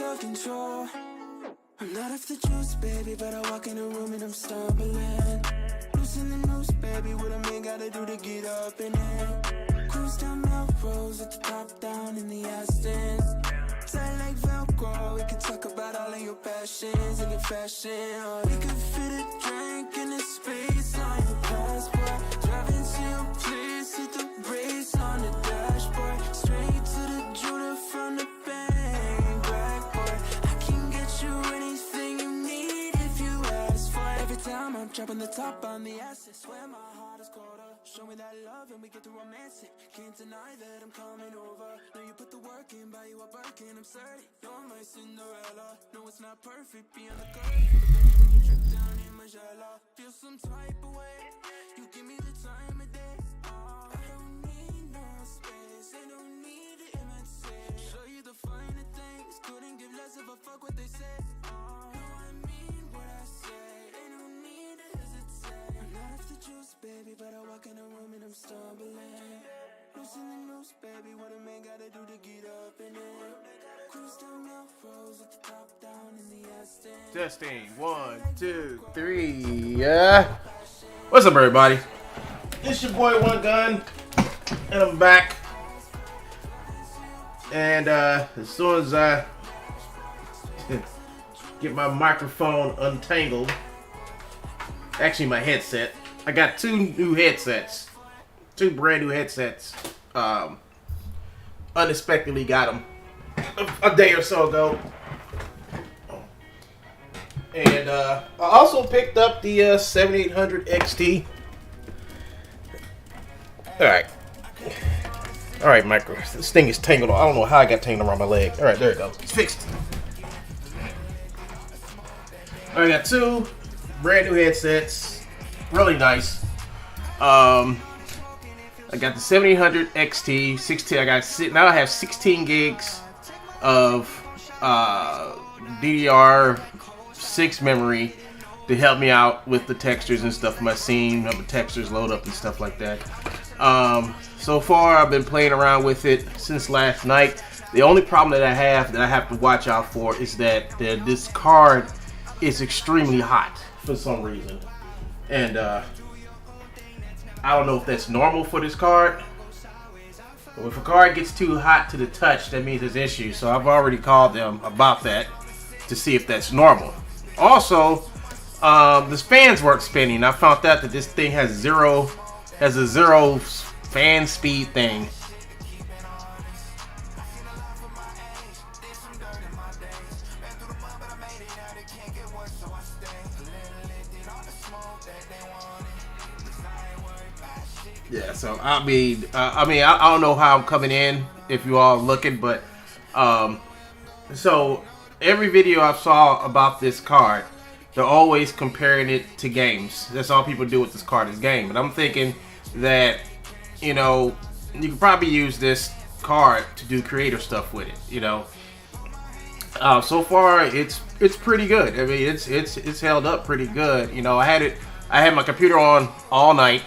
self-control. I'm not off the juice, baby, but I walk in the room and I'm stumbling. Loosen the noose, baby, what a man gotta do to get up in it. Cruise down Melrose with the top down in the Astons. Tight like Velcro, we can talk about all of your passions and your fashion. Or we could fit a drink in a space on your passport. Driving to your place, hit the brakes on the dashboard. Straight to the jeweler from the bank, black boy. I can get you anything you need if you ask for it. Every time I'm dropping the top on the acid, swear my heart is colder. Show me that love and we get to romance it. Can't deny that I'm coming over. Know you put the work in, buy you a Birkin, I'm certain you're my Cinderella. No, it's not perfect being a girl, but baby, when you trip down in my Magella, feel some type of way. You give me the time of day. I don't need no space, I don't need to imitate. Show you the finer things, couldn't give less of a fuck what they say. No, I mean what I say, ain't no need to hesitate. I'm not off the juice, baby, but I walk in the room and I'm stumbling. Loosen the noose, baby, what a man gotta do to get up in it. Cruise down Melrose with the top down in the Astons. Testing 1, 2, 3. Yeah. What's up, everybody? It's your boy One Gun, and I'm back. And as soon as I get my microphone untangled, actually my headset, I got two new headsets. Two brand new headsets. Unexpectedly got them a day or so ago. And I also picked up the 7800 XT. Alright, micro. This thing is tangled. I don't know how I got tangled around my leg. Alright, there it goes. It's fixed. I got two brand new headsets. Really nice. I got the 7800 XT 16. Now I have 16 gigs of DDR6 memory to help me out with the textures and stuff in my scene. Have the textures load up and stuff like that. So far, I've been playing around with it since last night. The only problem that I have to watch out for is that this card is extremely hot for some reason, and I don't know if that's normal for this card, but if a card gets too hot to the touch, that means there's issues. So I've already called them about that to see if that's normal. Also, the fans weren't spinning. I found out that this thing has a zero fan speed thing. Yeah, so I don't know how I'm coming in if you all looking, but so every video I saw about this card, they're always comparing it to games. That's all people do with this card is game. But I'm thinking that, you know, you could probably use this card to do creative stuff with it. You know, so far it's pretty good. I mean, it's held up pretty good. You know, I had my computer on all night.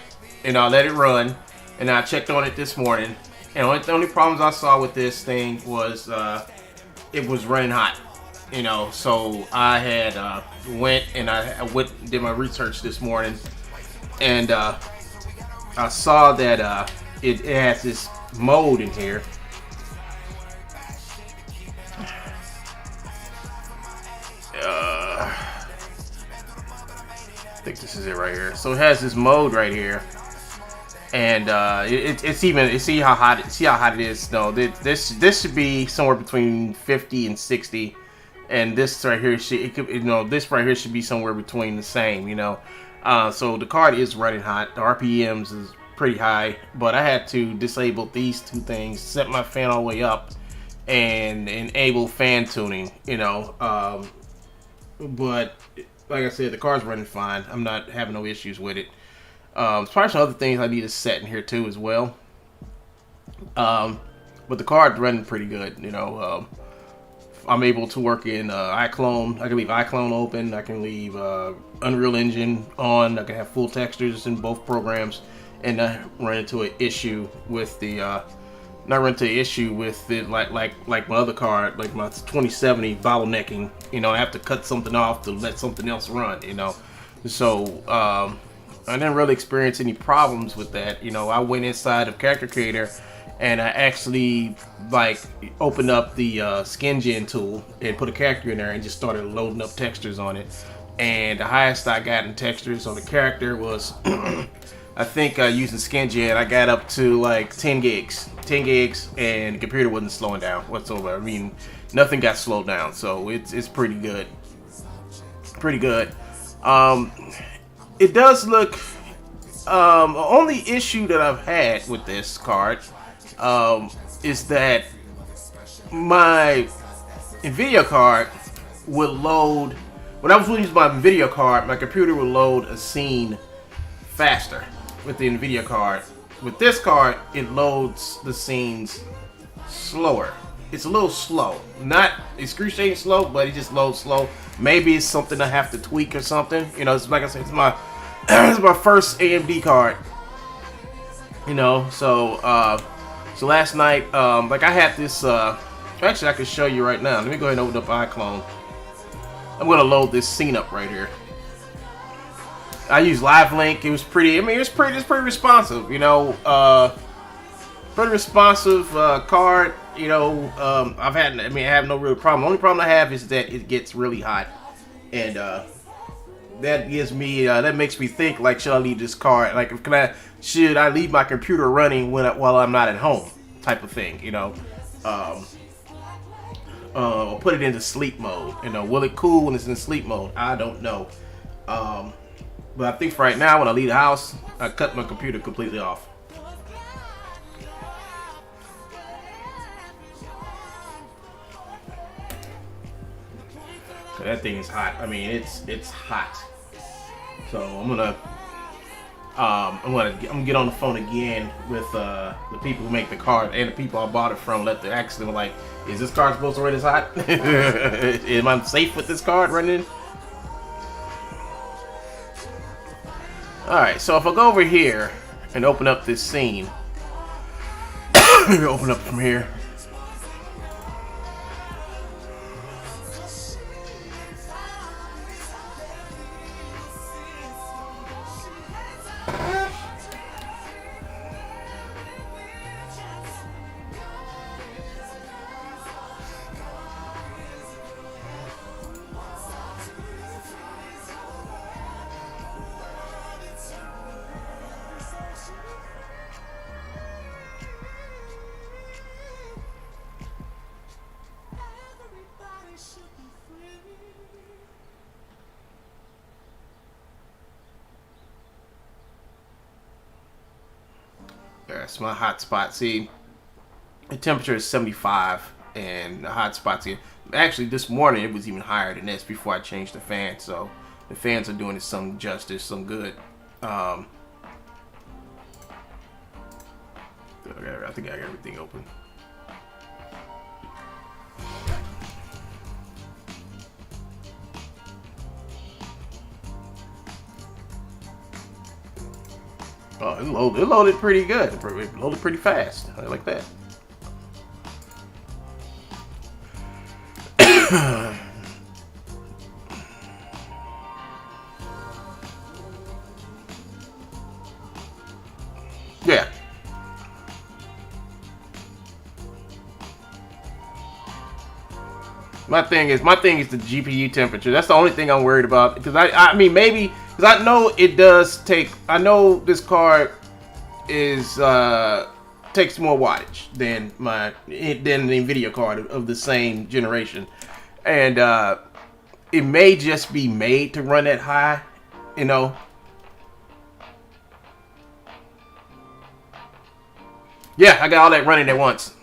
And I let it run, and I checked on it this morning. And the only problems I saw with this thing was it was running hot. You know, so I had went and did my research this morning, and I saw that it has this mode in here. I think this is it right here. So it has this mode right here. And see how hot it is. No, this should be somewhere between 50 and 60, and this right here this right here should be somewhere between the same. You know, so the card is running hot. The RPMs is pretty high, but I had to disable these two things, set my fan all the way up, and enable fan tuning. You know, but like I said, the card's running fine. I'm not having no issues with it. There's probably some other things I need to set in here too as well. But the card's running pretty good. You know, I'm able to work in Iclone. I can leave Iclone open. I can leave Unreal Engine on. I can have full textures in both programs, and I run into an issue with the not run into an issue with it like my other card, like my 2070 bottlenecking. You know, I have to cut something off to let something else run. You know, so I didn't really experience any problems with that. You know, I went inside of Character Creator and I actually like opened up the skin gen tool and put a character in there and just started loading up textures on it. And the highest I got in textures on the character was I think using skin gen I got up to like 10 gigs, and the computer wasn't slowing down whatsoever. I mean, nothing got slowed down, so it's pretty good. It does look. The only issue that I've had with this card is that my Nvidia card would load. When I was using my Nvidia card, my computer would load a scene faster with the Nvidia card. With this card, it loads the scenes slower. It's a little slow. Not excruciating slow, but it just loads slow. Maybe it's something I have to tweak or something. You know, it's like I said, it's my it's my first AMD card. You know, so so last night, like I had this. Actually, I can show you right now. Let me go ahead and open up Iclone. I'm gonna load this scene up right here. I used Live Link. It was pretty. I mean, it's pretty responsive. You know, pretty responsive card. You know, I have no real problem. The only problem I have is that it gets really hot, and that gives me that makes me think like, should I leave this card? Like, should I leave my computer running while I'm not at home? Type of thing. You know, or put it into sleep mode. You know, will it cool when it's in sleep mode? I don't know. But I think for right now, when I leave the house, I cut my computer completely off. That thing is hot. I mean, it's hot. So I'm gonna get on the phone again with the people who make the card and the people I bought it from. Ask them like, is this card supposed to run this hot? Am I safe with this card running? All right. So if I go over here and open up this scene, open up from here. That's my hotspot. See, the temperature is 75, and the hotspot's here. Actually, this morning it was even higher than this before I changed the fan. So the fans are doing it some justice, some good. I think I got everything open. Oh, it loaded pretty good. It loaded pretty fast. I like that. Yeah. My thing is the GPU temperature. That's the only thing I'm worried about, because I mean, maybe because I know it does take. I know this card is takes more wattage than the Nvidia card of the same generation, and it may just be made to run that high, you know. Yeah, I got all that running at once.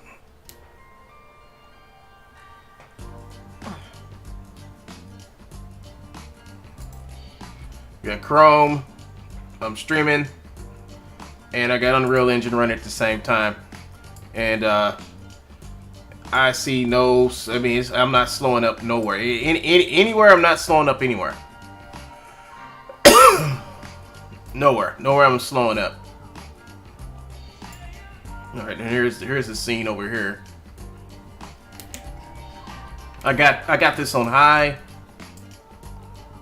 Got Chrome, I'm streaming, and I got Unreal Engine running at the same time. And I see no, I mean, I'm not slowing up nowhere. Anywhere, I'm not slowing up anywhere. Nowhere I'm slowing up. All right, and here's the scene over here. I got this on high.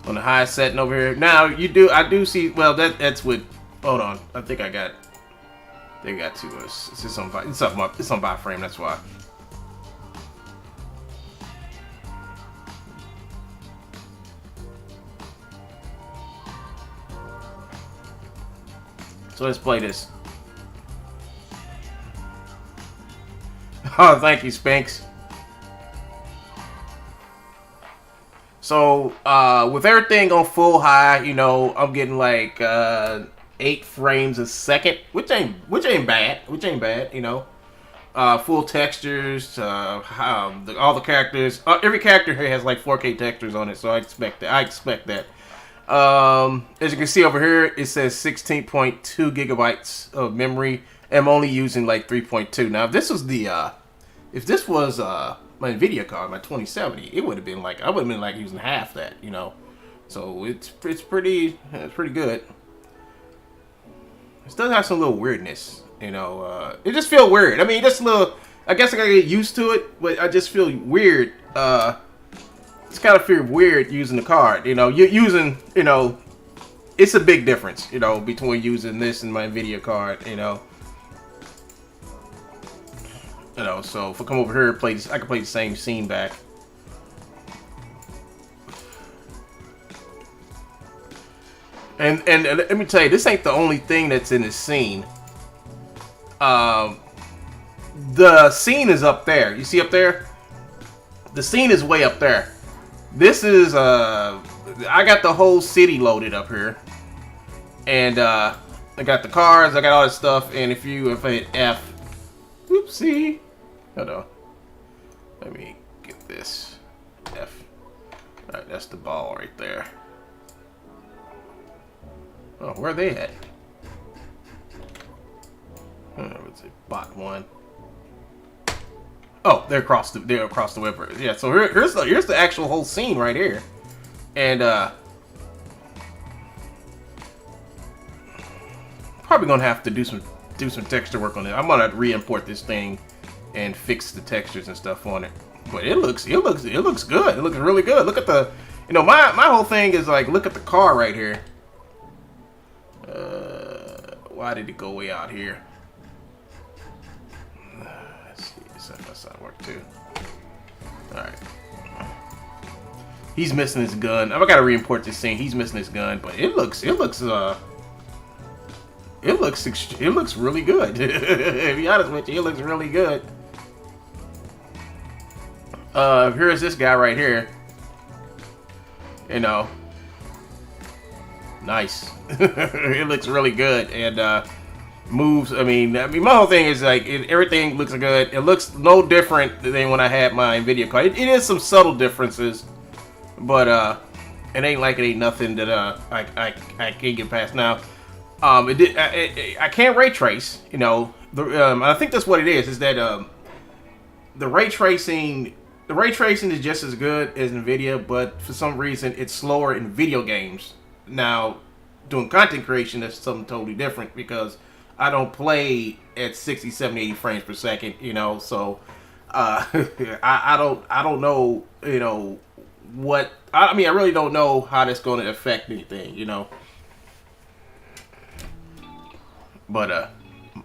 On the high setting over here. Now I do see. Well, that's with. Hold on, I think I got. They got to us. It's just on. It's on by frame. That's why. So let's play this. Oh, thank you, Spinks. So, with everything on full high, you know, I'm getting like 8 frames a second, which ain't bad, you know. Full textures, all the characters, every character here has like 4K textures on it, so I expect that. As you can see over here, it says 16.2 gigabytes of memory. I'm only using like 3.2. Now, if this was my Nvidia card, my 2070, it would have been like, I would have been like using half that, you know. So it's pretty good. It does have some little weirdness, you know. It just feel weird. I mean, just a little. I guess I gotta get used to it, but I just feel weird. It's kind of feel weird using the card, you know. You're using, you know, it's a big difference, you know, between using this and my Nvidia card, you know. You know, so if I come over here and play this, I can play the same scene back. And let me tell you, this ain't the only thing that's in this scene. The scene is up there. You see up there? The scene is way up there. This is I got the whole city loaded up here. And I got the cars, I got all this stuff, and if I hit F, oopsie. Hold on. Let me get this. F. Alright, that's the ball right there. Oh, where are they at? What's it? Bot 1. Oh, they're across the web. Yeah, so here's the actual whole scene right here. And probably gonna have to do some texture work on it. I'm gonna re-import this thing and fix the textures and stuff on it. But it looks good. It looks really good. Look at the, you know, my whole thing is like, look at the car right here. Why did it go way out here? Let's see, that's not work too. All right. He's missing his gun. I gotta re-import this scene. He's missing his gun, but it looks really good. To be honest with you, it looks really good. Here's this guy right here. You know, nice. It looks really good, and moves. I mean, my whole thing is like everything looks good. It looks no different than when I had my Nvidia card. It is some subtle differences, but it ain't like it ain't nothing that I can't get past now. I can't ray trace. You know, I think that's what it is. Is that the ray tracing is just as good as Nvidia, but for some reason it's slower in video games. Now, doing content creation, that's something totally different because I don't play at 60, 70, 80 frames per second. You know, so I don't know. You know what? I mean, I really don't know how that's going to affect anything. You know. But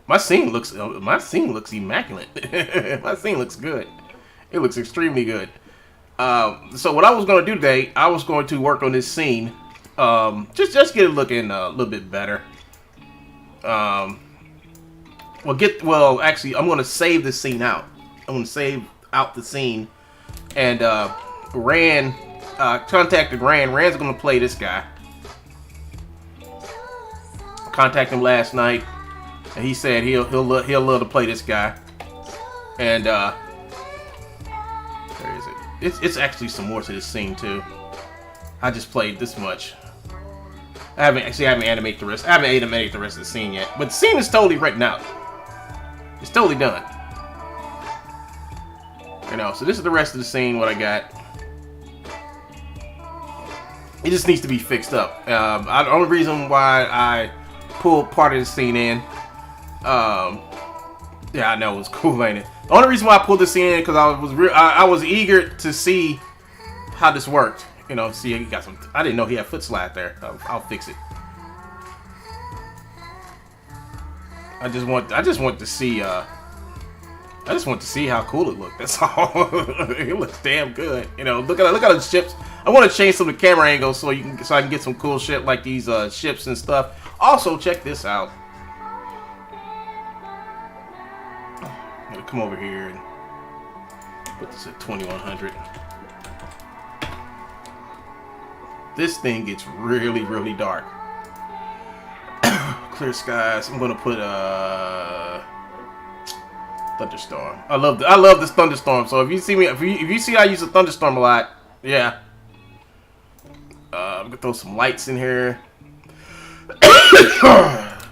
my scene looks immaculate. My scene looks good. It looks extremely good. So what I was going to do today, I was going to work on this scene, just get it looking a little bit better. Actually, I'm going to save this scene out. I'm going to save out the scene, and contacted Rand. Rand's going to play this guy. Contacted him last night, and he said he'll love to play this guy. And where is it? It's actually some more to this scene too. I just played this much. I haven't animated the rest. I haven't animated the rest of the scene yet. But the scene is totally written out. It's totally done. You know, so this is the rest of the scene. What I got. It just needs to be fixed up. The only reason why I pulled part of the scene in Yeah, I know, it was cool, ain't it? The only reason why I pulled this in because I was eager to see how this worked. You know, see he got some. I didn't know he had foot slide there. I'll fix it. I just want to see. I just want to see how cool it looked. That's all. It looks damn good. You know, look at the ships. I want to change some of the camera angles so I can get some cool shit like these ships and stuff. Also, check this out. I'm gonna come over here and put this at 2100. This thing gets really, really dark. Clear skies. I'm gonna put thunderstorm. I love this thunderstorm. So if you see me, if you see I use a thunderstorm a lot, yeah. I'm gonna throw some lights in here.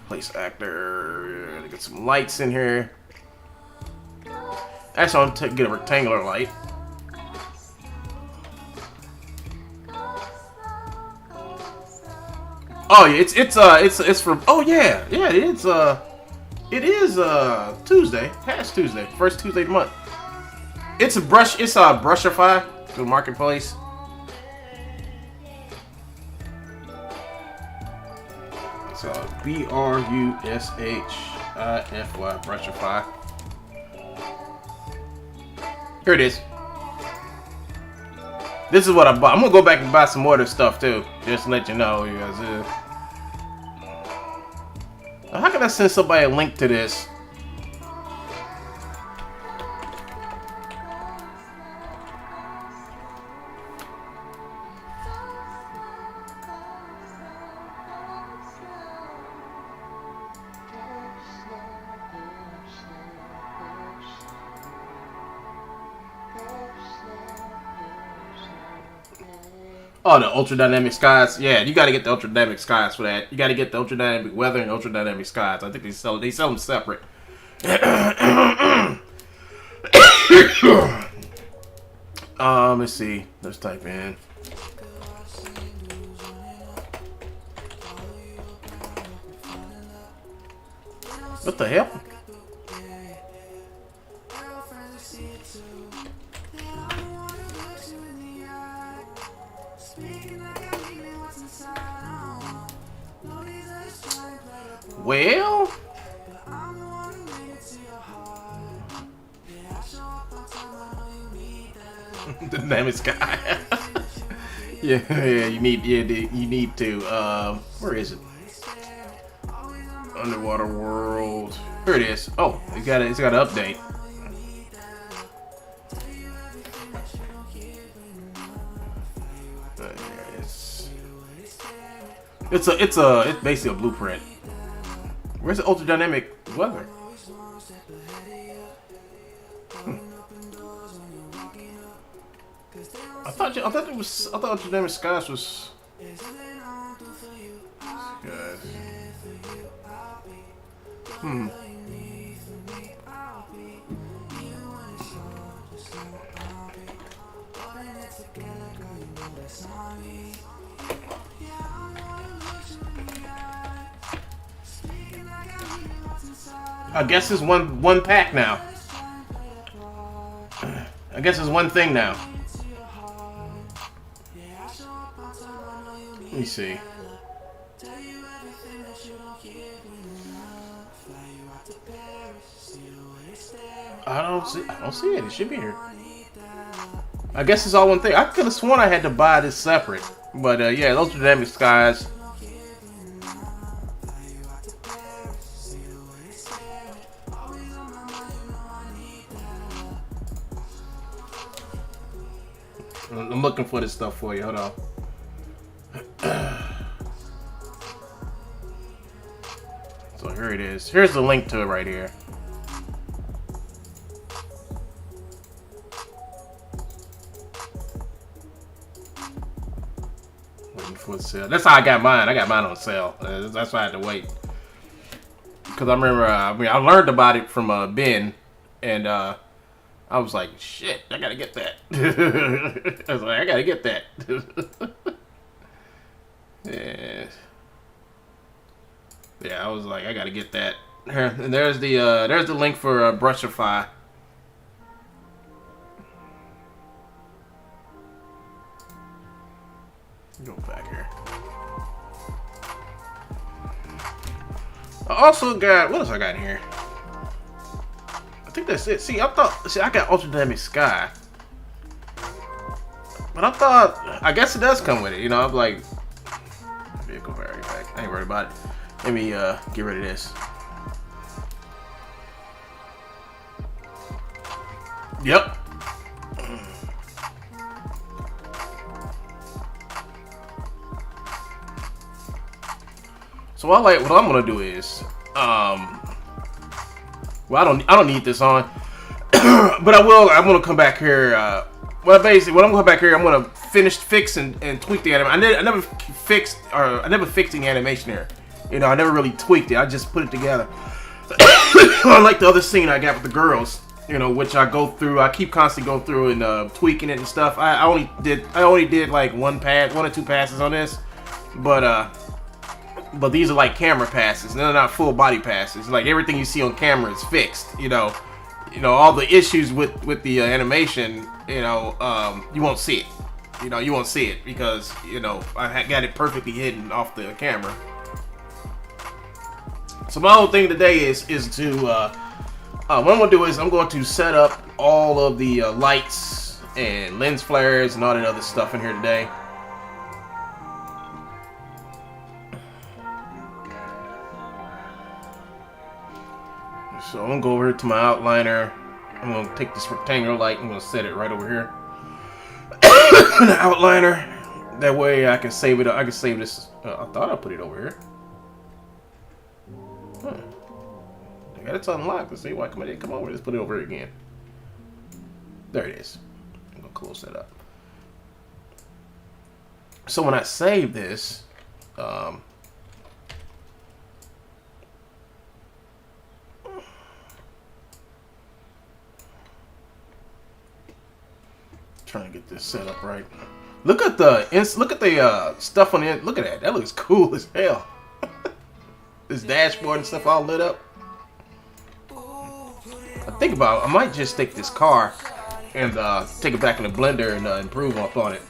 Place actor. Get some lights in here. Actually, I'm gonna get a rectangular light. Oh yeah, it's from. Oh yeah, it is Tuesday, past Tuesday, first Tuesday of the month. It's a Brushify to the marketplace. It's Brushify, Brushify. Here it is. This is what I bought. I'm gonna go back and buy some more of this stuff too, just to let you know, you guys. How can I send somebody a link to this? Oh, the ultra dynamic skies. Yeah, you got to get the ultra dynamic skies for that. You got to get the ultra dynamic weather and ultra dynamic skies. I think they sell them separate. Let's see. Let's type in. What the hell? Well, the name is Sky. yeah, you need to. Where is it? Underwater World. Here it is. Oh, it's got an update. It's basically a blueprint. Where's the ultra dynamic weather? I thought ultra dynamic skies was. I guess it's one pack now. I guess it's one thing now. Let me see. I don't see it. It should be here. I guess it's all one thing. I could have sworn I had to buy this separate. But yeah, those are dynamic skies. I'm looking for this stuff for you. Hold on. So here it is. Here's the link to it right here. Waiting for the sale. That's how I got mine. I got mine on sale. That's why I had to wait. Because I remember, I learned about it from Ben, and I was like, shit, I gotta get that. I was like, I gotta get that. Yeah. Yeah, I was like, I gotta get that. Here, and there's the link for Brushify. Go back here. I also got, what else I got in here? I think that's it. See, I got Ultra Dynamic Sky. But I thought, I guess it does come with it. You know, I'm like, vehicle variety pack. I ain't worried about it. Let me get rid of this. Yep. So what I'm gonna do is, well, I don't need this on, but I'm gonna come back here. Well, basically, when I'm gonna come back here, I'm gonna fix and tweak the animation. I never fixed the animation here. You know, I never really tweaked it. I just put it together. Unlike the other scene I got with the girls, you know, which I keep constantly going through and tweaking it and stuff. I only did like one or two passes on this, but these are like camera passes. They're not full body passes. Like everything you see on camera is fixed. You know, all the issues with the animation. You know, you won't see it. You know, you won't see it because I got it perfectly hidden off the camera. So my whole thing today is to what I'm gonna do is I'm going to set up all of the lights and lens flares and all that other stuff in here today. So I'm gonna go over to my outliner. I'm gonna take this rectangular light. I'm gonna set it right over here. The outliner. That way I can save it. I can save this. I thought I put it over here. Huh. I got it unlocked. Let's see why it didn't come over. Let's put it over here again. There it is. I'm gonna close that up. So when I save this, trying to get this set up right. Look at the stuff on the end. Look at that. That looks cool as hell. This dashboard and stuff all lit up. I think about it, I might just take this car and take it back in the blender and improve on it.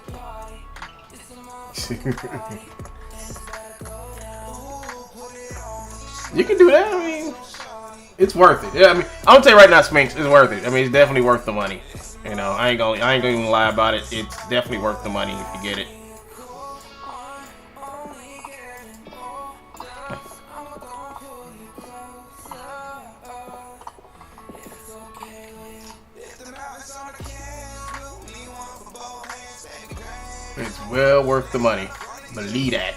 You can do that. I mean, it's worth it. Yeah, I mean, I'm gonna tell you right now, Sminx, it's worth it. I mean, it's definitely worth the money. You know, I ain't gonna even lie about it. It's definitely worth the money if you get it. It's well worth the money. Believe that.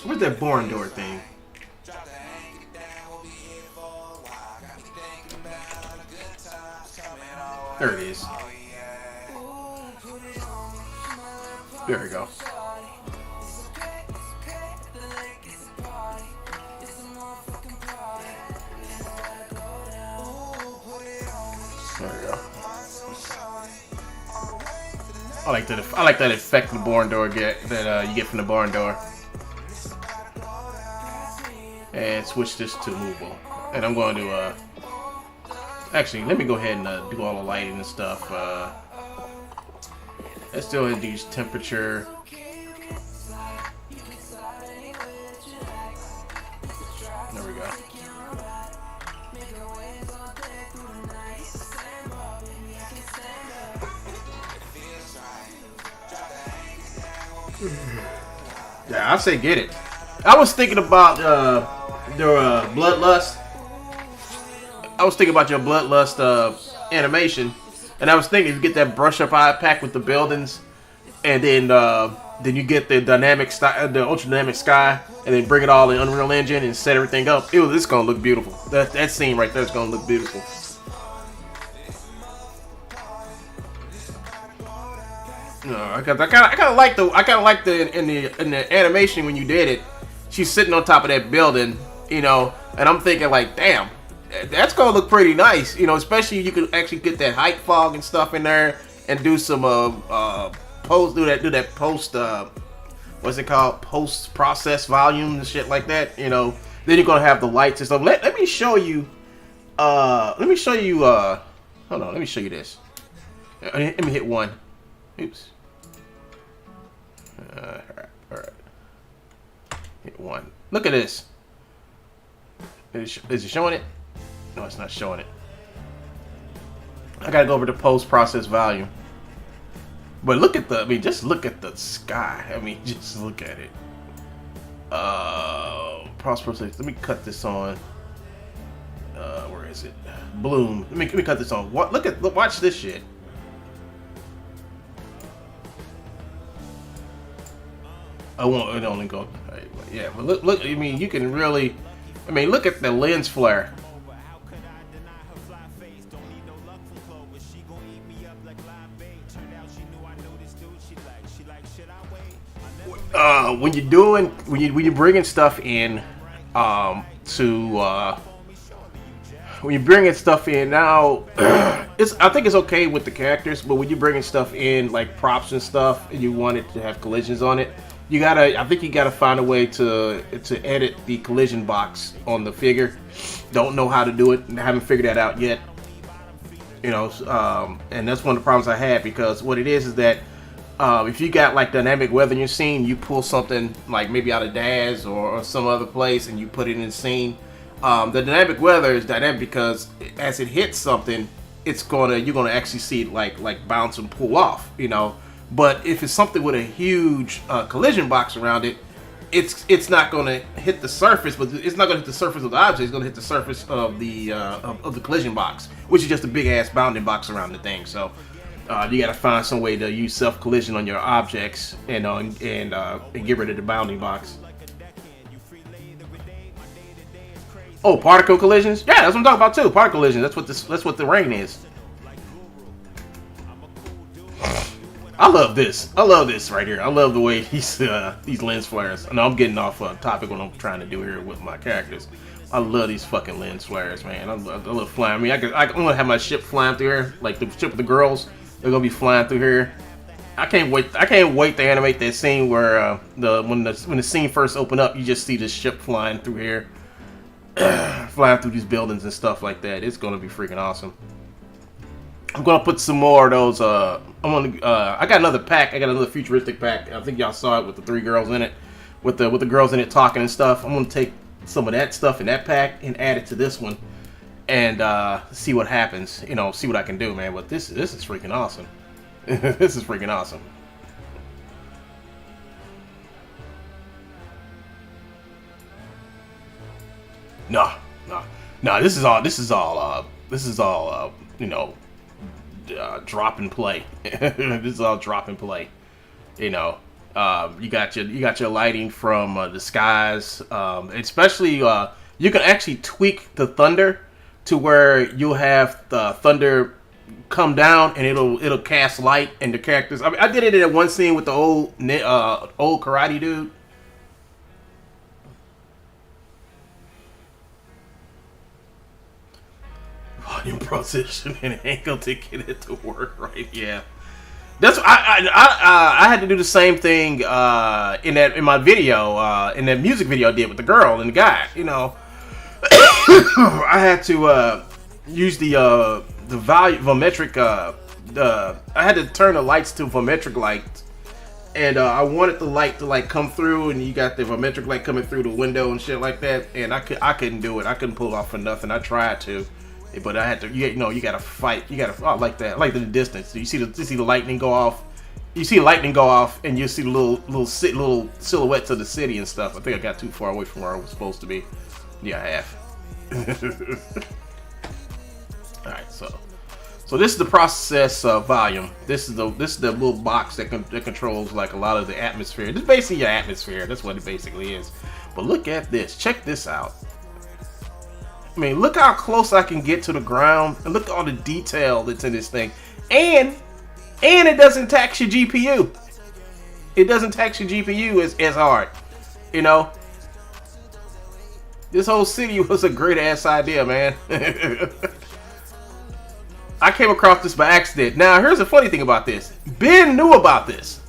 Where's that barn door thing? There it is. There we go. There we go. I like that effect the barn door you get from the barn door. And switch this to movable. And I'm going to actually let me go ahead and do all the lighting and stuff. Let's go ahead and use temperature. There we go. Yeah, I say get it. I was thinking about their bloodlust. I was thinking about your bloodlust animation, and I was thinking if you get that brush up eye pack with the buildings, and then you get the the ultra dynamic sky, and then bring it all in Unreal Engine and set everything up. This is gonna look beautiful. That scene right there is gonna look beautiful. No, I kind of like the in the animation when you did it. She's sitting on top of that building, you know, And I'm thinking like, damn, that's gonna look pretty nice, you know, especially you can actually get that height fog and stuff in there and do some post do that post what's it called, post process volume and shit like that, you know. Then you're gonna have the lights and stuff. Let me show you hold on, let me show you this. Let me hit one. Oops. Alright. Hit one. Look at this. Is it showing it? No, it's not showing it. I gotta go over to post-process volume. But look at just look at the sky. I mean, just look at it. Post-process. Let me cut this on. Where is it? Bloom. Let me cut this on. Watch this shit. I won't. It only go. Yeah, but look. I mean, you can really. I mean, look at the lens flare. When you're bringing stuff in, when you're bringing stuff in now, I think it's okay with the characters, but when you're bringing stuff in like props and stuff, and you want it to have collisions on it, I think you gotta find a way to edit the collision box on the figure. Don't know how to do it, and haven't figured that out yet. You know, and that's one of the problems I had, because what it is that if you got like dynamic weather in your scene, you pull something like maybe out of DAZ or some other place and you put it in the scene. The dynamic weather is dynamic because as it hits something, you're gonna actually see it like bounce and pull off, you know. But if it's something with a huge collision box around it, it's not gonna hit the surface, but it's not gonna hit the surface of the object. It's gonna hit the surface of the collision box, which is just a big ass bounding box around the thing. So you gotta find some way to use self collision on your objects and get rid of the bounding box. Oh, particle collisions? Yeah, that's what I'm talking about too. Particle collisions. That's what the rain is. I love this. I love this right here. I love the way these lens flares. I know I'm getting off topic what I'm trying to do here with my characters. I love these fucking lens flares, man. I love flying. I mean, I'm gonna have my ship flying through here, like the ship with the girls. They're gonna be flying through here. I can't wait to animate that scene where when the scene first opened up, you just see the ship flying through here, flying through these buildings and stuff like that. It's gonna be freaking awesome. I'm gonna put some more of those. I got another pack. I got another futuristic pack. I think y'all saw it with the 3 girls in it, with the girls in it talking and stuff. I'm gonna take some of that stuff in that pack and add it to this one, and see what happens. You know, see what I can do, man. But this is freaking awesome. This is freaking awesome. No. This is all. You know. Drop and play. This is all drop and play. You know, you got your lighting from the skies. Especially, you can actually tweak the thunder to where you'll have the thunder come down and it'll cast light and the characters. I mean, I did it in that one scene with the old karate dude. Volume position and angle to get it to work right. Yeah, that's I had to do the same thing in my video in that music video I did with the girl and the guy. You know, I had to use the volumetric. I had to turn the lights to volumetric light, and I wanted the light to like come through, and you got the volumetric light coming through the window and shit like that. And I couldn't do it. I couldn't pull it off for nothing. I tried to. But I had to, you gotta fight. You gotta, like that, like in the distance. You see the lightning go off. You see the lightning go off, and you see the little silhouettes of the city and stuff. I think I got too far away from where I was supposed to be. Yeah, I have. All right, so this is the process volume. This is the little box that controls like a lot of the atmosphere. This is basically your atmosphere. That's what it basically is. But look at this. Check this out. I mean, look how close I can get to the ground, and look at all the detail that's in this thing, and it doesn't tax your GPU. It doesn't tax your GPU as hard, you know. This whole city was a great ass idea, man. I came across this by accident. Now, here's the funny thing about this. Ben knew about this.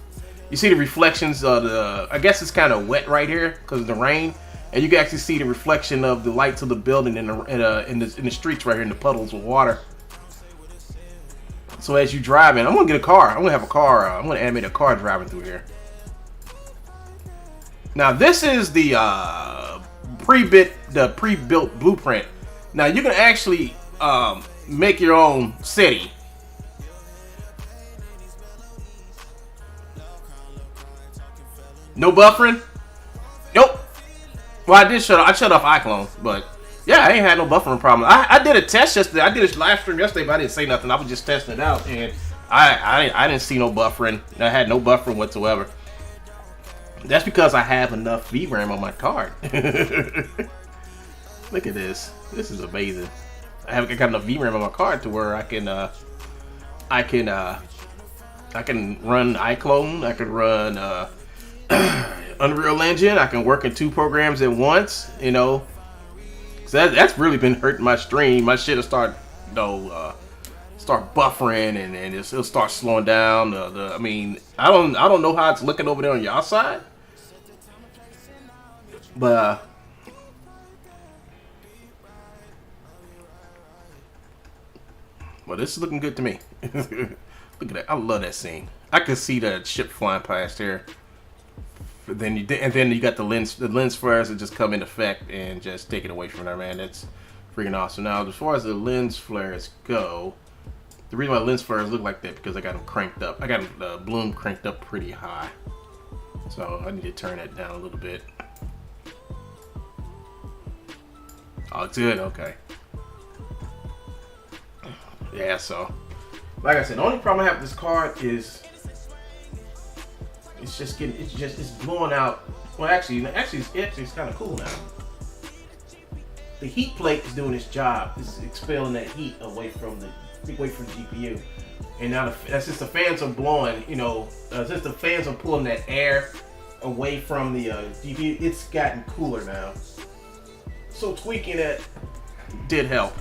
You see the reflections of the, I guess it's kind of wet right here because of the rain. And you can actually see the reflection of the lights of the building in the streets right here in the puddles of water. So as you drive in, I'm going to get a car. I'm going to have a car. I'm going to animate a car driving through here. Now, this is the pre-built blueprint. Now, you can actually make your own city. No buffering? Nope. Well, I shut off Iclone, but yeah, I ain't had no buffering problem. I did a test yesterday. I did a live stream yesterday, but I didn't say nothing. I was just testing it out, and I didn't see no buffering. I had no buffering whatsoever. That's because I have enough VRAM on my card. Look at this. This is amazing. I got enough VRAM on my card to where I can run Iclone. I can run Unreal Engine. I can work in 2 programs at once. You know, so that's really been hurting my stream. My shit will start, start buffering and it'll start slowing down. I mean, I don't know how it's looking over there on y'all side, but well, this is looking good to me. Look at that! I love that scene. I can see that ship flying past here. But then you got the lens flares that just come in effect and just take it away from there, man. That's freaking awesome. Now, as far as the lens flares go, the reason why lens flares look like that because I got them cranked up. I got the bloom cranked up pretty high, so I need to turn that down a little bit. Oh, it's good. Okay. Yeah. So, like I said, the only problem I have with this card is it's blowing out. Well, actually, it's kind of cool now. The heat plate is doing its job. It's expelling that heat away from the GPU. And now that's just the fans are blowing. You know, since the fans are pulling that air away from the GPU, it's gotten cooler now. So tweaking it did help.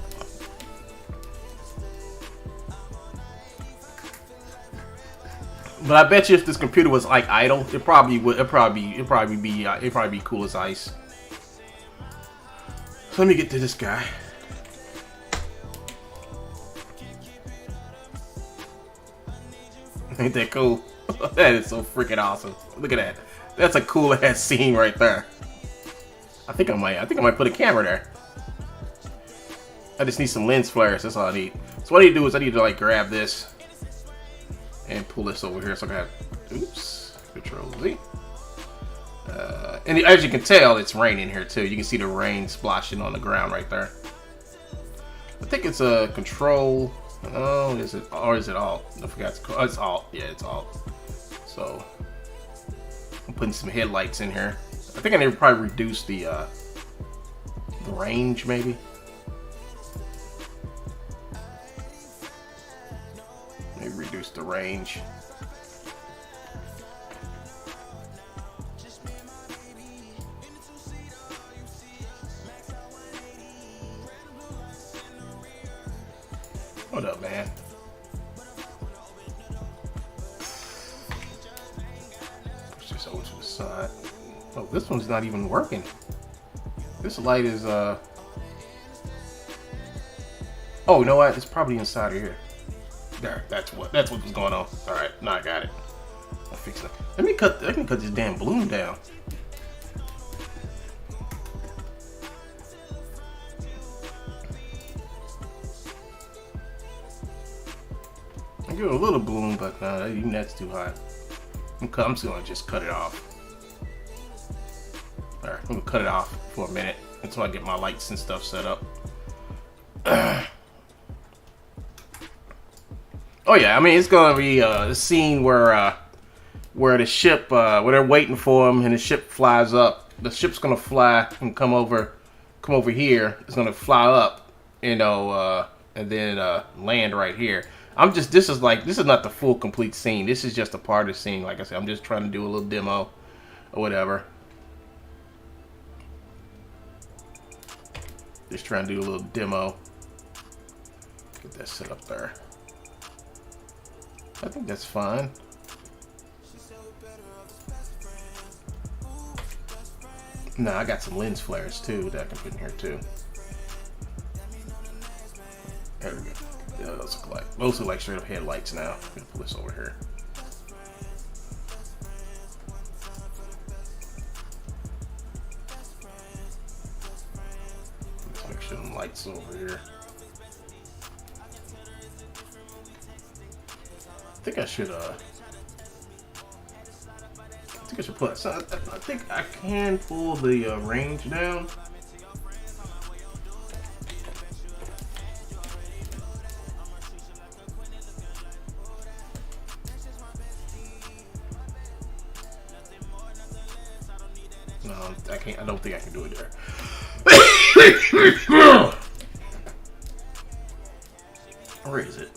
But I bet you if this computer was like idle, it'd probably be cool as ice. So let me get to this guy. Ain't that cool? That is so freaking awesome. Look at that. That's a cool ass scene right there. I think I might put a camera there. I just need some lens flares. That's all I need. So what I need to do is I need to like grab this and pull this over here so I can have, oops, Control Z. And as you can tell, it's raining here too. You can see the rain splashing on the ground right there. I think it's a Control. Oh, is it Alt? I forgot. It's Alt. Yeah, it's Alt. So I'm putting some headlights in here. I think I need to probably reduce the range, maybe. Maybe reduce the range. What up, man? Push this over to the side. Oh, this one's not even working. This light is oh, you know what? It's probably inside of here. There, that's what was going on. All right, now I got it. I'll fix it. Let me cut this damn bloom down. I give it a little bloom, but even that's too high. I'm just gonna just cut it off. All right, I'm gonna cut it off for a minute until I get my lights and stuff set up. Oh yeah, I mean it's gonna be a scene where the ship, where they're waiting for him, and the ship flies up. The ship's gonna fly and come over here. It's gonna fly up, you know, and then land right here. This is not the full complete scene. This is just a part of the scene. Like I said, I'm just trying to do a little demo or whatever. Just trying to do a little demo. Get that set up there. I think that's fine. No, I got some lens flares too that I can put in here too. There we go. Yeah, those look like straight up headlights now. I'm gonna pull this over here. Let's make sure the lights over here. I think I should put. So I think I can pull the range down. No, I can't. I don't think I can do it there. Where is it?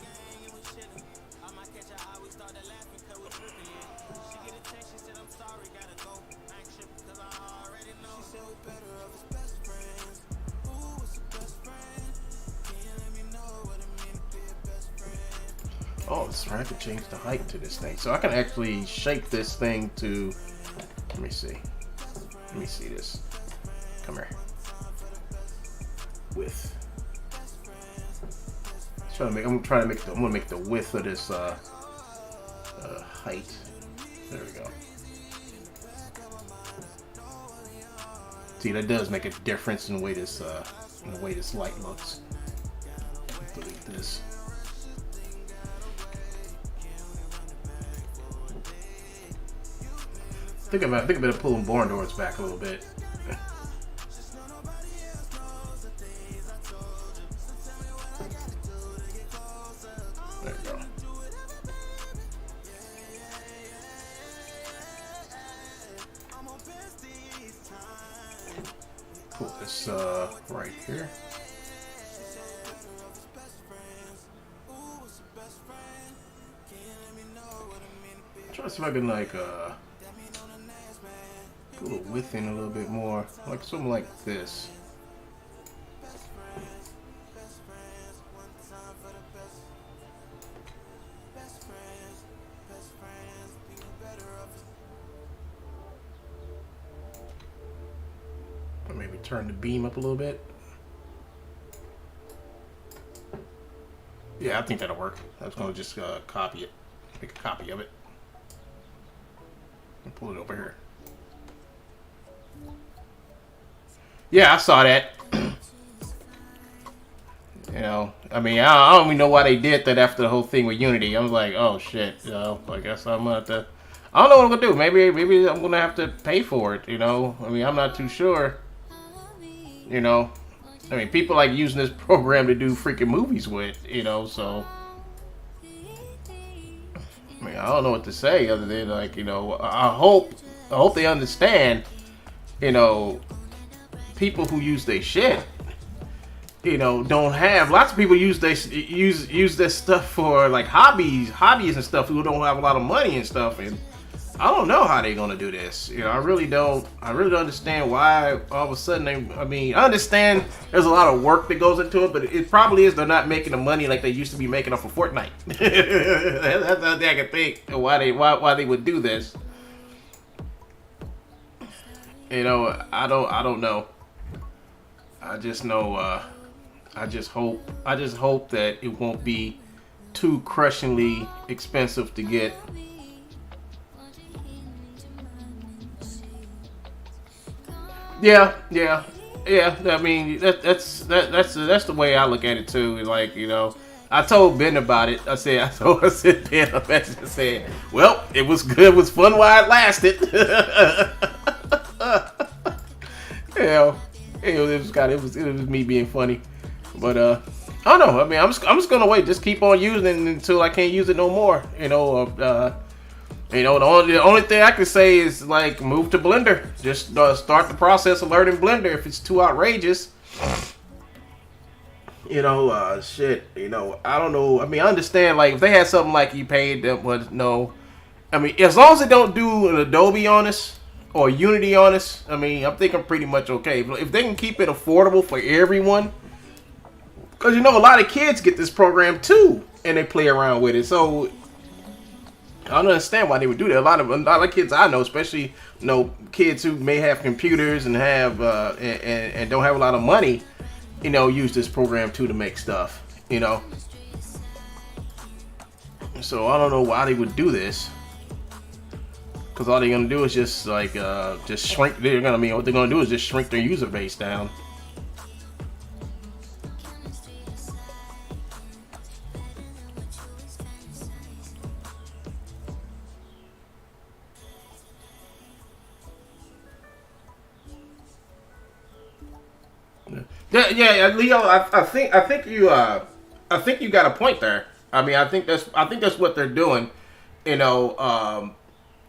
Oh, that's right. I can change the height to this thing, so I can actually shape this thing to. Let me see. Let me see this. Come here. Width. I'm gonna make the width of this height. There we go. See, that does make a difference in the way this light looks. Delete this. I think I better pull them barn doors back a little bit. There you go. Pull this right here. Try to see if I can like put a width in a little bit more, like something like this. Or maybe turn the beam up a little bit. Yeah, I think that'll work. I was gonna just copy it, make a copy of it, and pull it over here. Yeah, I saw that. You know, I mean, I don't even know why they did that after the whole thing with Unity. I was like, oh shit, you know, I guess I'm gonna have to. I don't know what I'm gonna do. Maybe I'm gonna have to pay for it. You know, I mean, I'm not too sure. You know, I mean, people like using this program to do freaking movies with. You know, so. I mean, I don't know what to say other than like, you know, I hope they understand. You know. People who use their shit, you know, don't have. Lots of people use this stuff for like hobbies and stuff. Who don't have a lot of money and stuff, and I don't know how they're gonna do this. You know, I really don't understand why all of a sudden I mean, I understand there's a lot of work that goes into it, but it probably is they're not making the money like they used to be making off of Fortnite. That's the thing I can think of why they would do this. You know, I don't know. I just know, I just hope that it won't be too crushingly expensive to get. Yeah. I mean, that's the way I look at it too. Like, you know, I told Ben about it. I sent Ben a message and said, "Well, it was good. It was fun while it lasted." You know. It was me being funny, but I don't know. I mean, I'm just gonna wait. Just keep on using it until I can't use it no more. You know, the only thing I can say is like move to Blender. Just start the process of learning Blender if it's too outrageous. You know, shit. You know, I don't know. I mean, I understand like if they had something like you paid them, but no. I mean, as long as they don't do an Adobe on us. or Unity on us, I mean, I think I'm pretty much okay. But if they can keep it affordable for everyone, because you know a lot of kids get this program too, and they play around with it. So I don't understand why they would do that. A lot of kids I know, especially kids who may have computers and have and don't have a lot of money, use this program too to make stuff. So I don't know why they would do this. Because all they're gonna do is just shrink. What they're gonna do is just shrink their user base down. Yeah, Leo. I think you got a point there. I mean, I think that's what they're doing.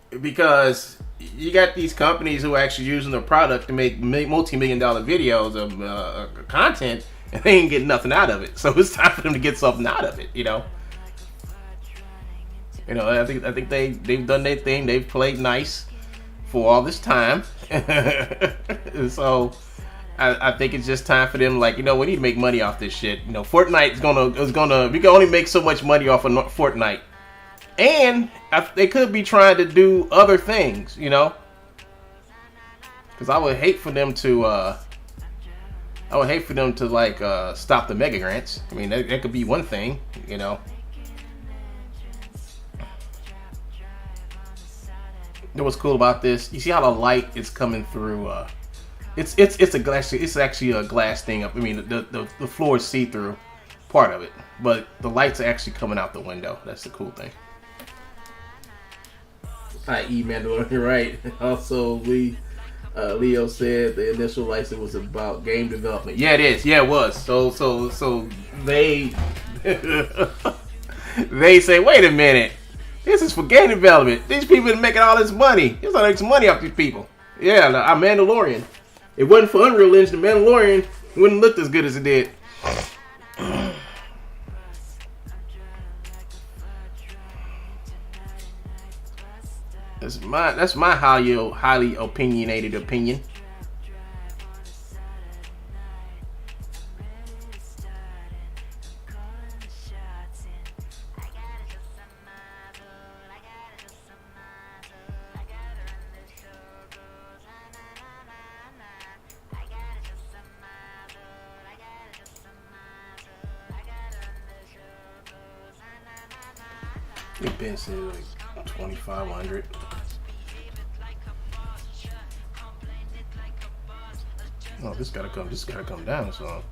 Because you got these companies who are actually using the product to make multi-million-dollar videos of content, and they ain't getting nothing out of it. So it's time for them to get something out of it. I think they've done their thing. They've played nice for all this time. So I think it's just time for them. We need to make money off this shit. Fortnite is gonna. We can only make so much money off of Fortnite. And they could be trying to do other things, Because I would hate for them to, stop the mega grants. I mean, that could be one thing, What's cool about this? You see how the light is coming through? It's a glass. It's actually a glass thing. I mean, the floor is see through, part of it, but the lights are actually coming out the window. That's the cool thing. I.e. Mandalorian, right? Also, Leo said the initial license was about game development. Yeah, it is. Yeah, it was. So they they say, wait a minute, this is for game development. These people are making all this money. You're gonna make some money off these people. Yeah, I'm Mandalorian. If it wasn't for Unreal Engine, the Mandalorian wouldn't look as good as it did. That's my highly opinionated opinion. It been said like 2,500. Oh, this gotta come down, so.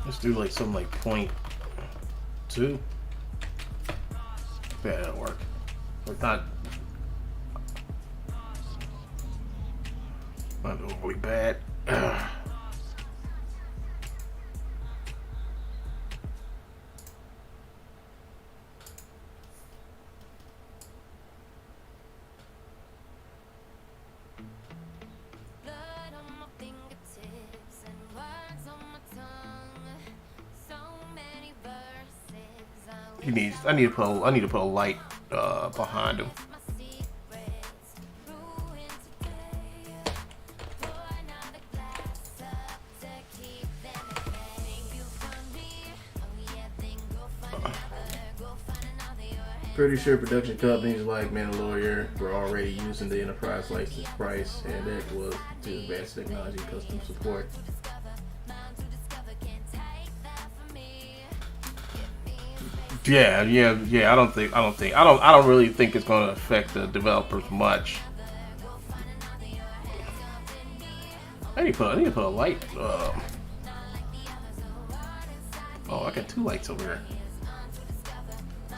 Let's do like something like 0.2. Yeah, that'll work. But not overly bad. I need to put a light behind him. Pretty sure production companies like Mandalorian were already using the enterprise license price, and that was to advanced technology custom support. Yeah. I don't really think it's going to affect the developers much. I need to put a light. Oh, I got two lights over here.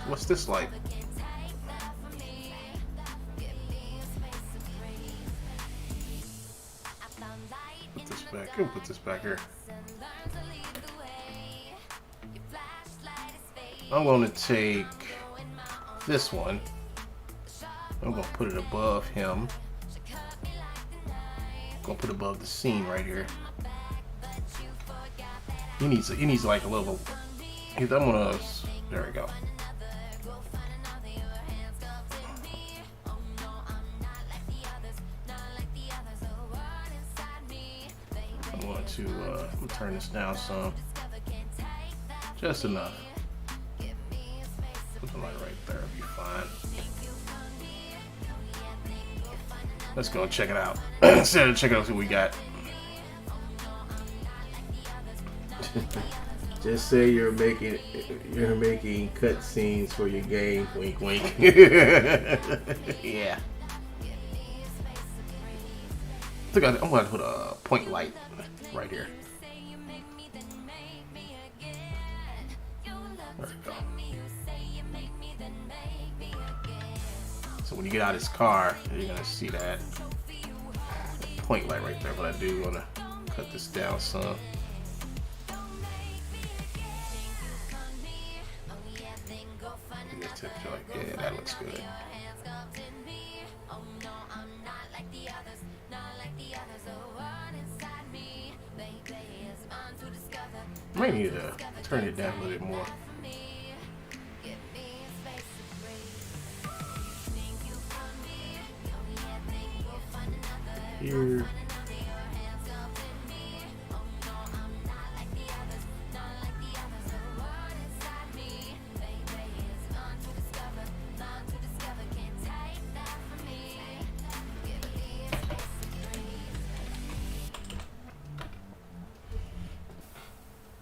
What's this light? Put this back. I'll put this back here. I'm going to take this one. I'm going to put it above him. I'm going to put it above the scene right here. He needs like a little I'm gonna. There we go. I'm going to turn this down some, just enough. Put the light right there, be fine. Let's go check it out. Check it out, see what we got. Just say you're making cut scenes for your game. Wink, wink. Yeah. I'm gonna put a point light right here. There we go. So when you get out of this car, you're gonna see that point light right there. But I do wanna cut this down some. Yeah, that looks good. Might need to turn it down a little bit more. Here.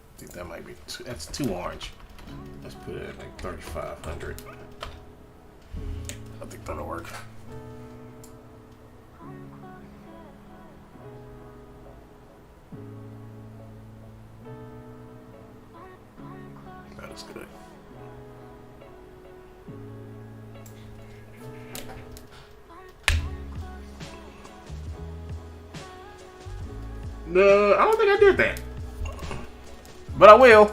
I think that might be that's too orange. Let's put it at like 3,500. I think that'll work. That is good. No, I don't think I did that. But I will.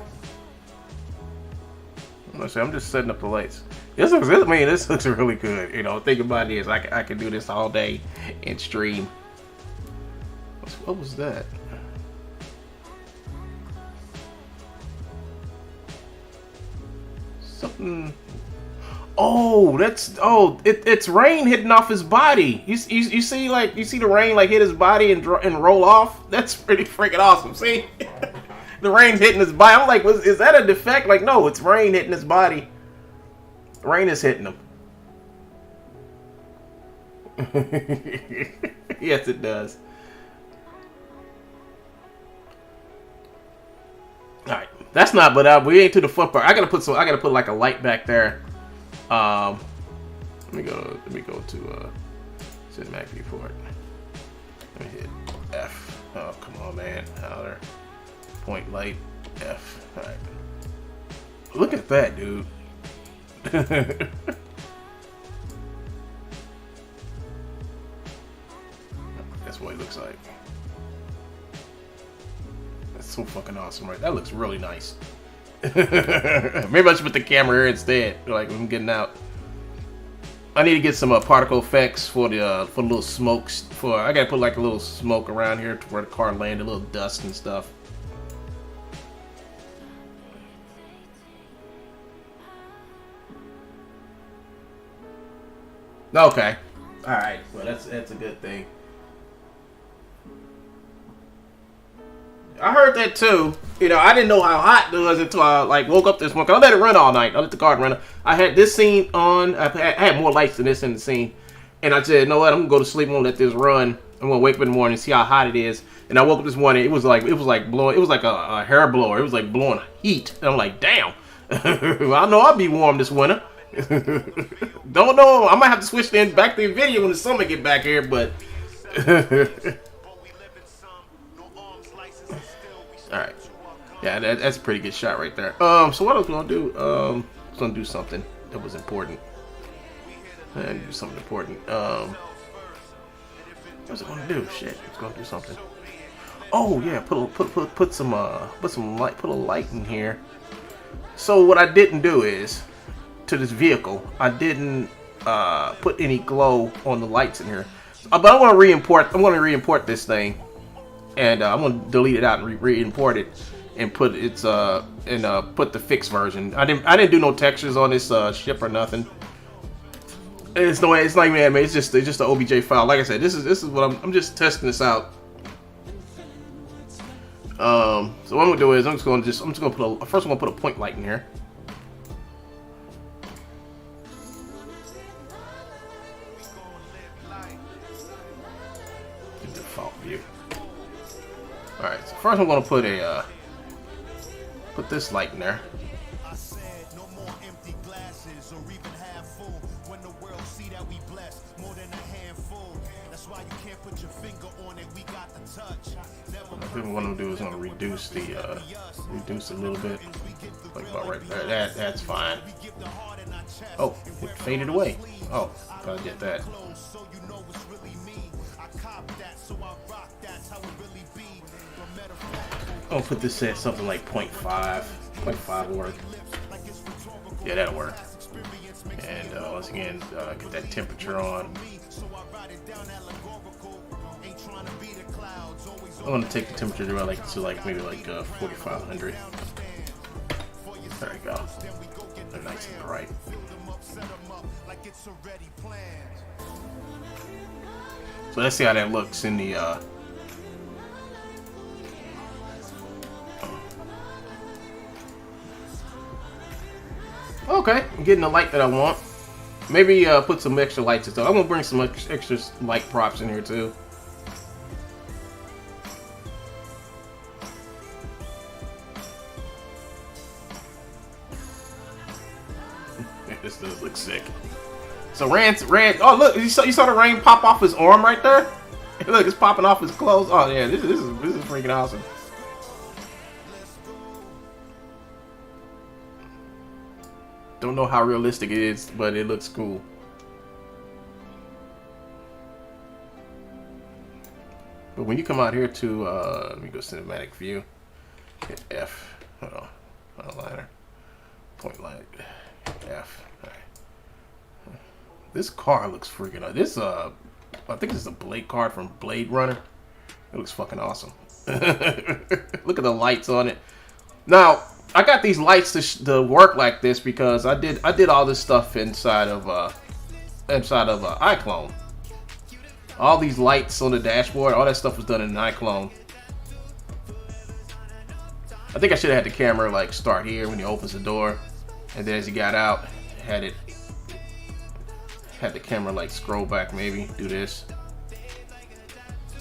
I'm just setting up the lights. This looks really good. You know, think about it is I can do this all day and stream. What was that? Something. Oh, it's rain hitting off his body. You see the rain like hit his body and roll off. That's pretty freaking awesome. See. The rain's hitting his body. I'm like, is that a defect? Like, no, it's rain hitting his body. Rain is hitting him. Yes, it does. All right, that's not. But we ain't to the fun part. I gotta put like a light back there. Let me go to cinematic viewport. Let me hit F. Oh, come on, man. There. Point light F. All right. Look at that, dude. That's what it looks like. That's so fucking awesome, right? That looks really nice. Maybe I should put the camera here instead. Like I'm getting out. I need to get some particle effects for the little smokes. I gotta put like a little smoke around here to where the car landed, a little dust and stuff. Okay. All right. Well, that's a good thing. I heard that too. You know, I didn't know how hot it was until I like woke up this morning. I let it run all night. I let the car run. I had this scene on. I had more lights than this in the scene, and I said, you know what? I'm gonna go to sleep. I'm gonna let this run. I'm gonna wake up in the morning and see how hot it is. And I woke up this morning. It was like blowing. It was like a hair blower. It was like blowing heat. And I'm like, damn. I know I'll be warm this winter. Don't know. I might have to switch back to Nvidia when the summer get back here, but. All right. Yeah, that's a pretty good shot right there. So what I was gonna do? I was gonna do something that was important. And do something important. What was I gonna do? Shit, I was gonna do something. Oh yeah, put some light. Put a light in here. So what I didn't do is, to this vehicle, I didn't put any glow on the lights in here. But I want to re-import. I'm going to re-import this thing, and I'm going to delete it out and re-import it. and put its put the fixed version. I didn't do no textures on this ship or nothing. It's not even anime. It's just an OBJ file. Like I said, this is what I'm just testing this out. So what I'm gonna do is I'm just gonna put first I'm gonna put a point light in here. Default view. All right. So first I'm gonna put this light in there. What I'm gonna do is I'm gonna reduce a little bit, like about right there. That's fine. Oh, it faded away. Oh, I did that. I'll put this at something like 0.5. 0.5 will work. Yeah, that'll work. And once again, get that temperature on. I'm gonna take the temperature to maybe 4,500. There we go. They're nice and bright. So let's see how that looks in the okay, I'm getting the light that I want. Maybe put some extra lights and stuff. I'm gonna bring some extra light props in here too. This does look sick. So Rand. Oh look, you saw the rain pop off his arm right there. Look, it's popping off his clothes. Oh yeah, this is freaking awesome. Don't know how realistic it is, but it looks cool. But when you come out here to let me go cinematic view. Hit F. Hold on. Outliner. Point light. F. Right. This car looks freaking awesome. This I think this is a Blade card from Blade Runner. It looks fucking awesome. Look at the lights on it. Now I got these lights to work like this because I did all this stuff inside of Iclone. All these lights on the dashboard, all that stuff was done in Iclone. I think I should have had the camera like start here when he opens the door, and then as he got out, had the camera like scroll back, maybe do this.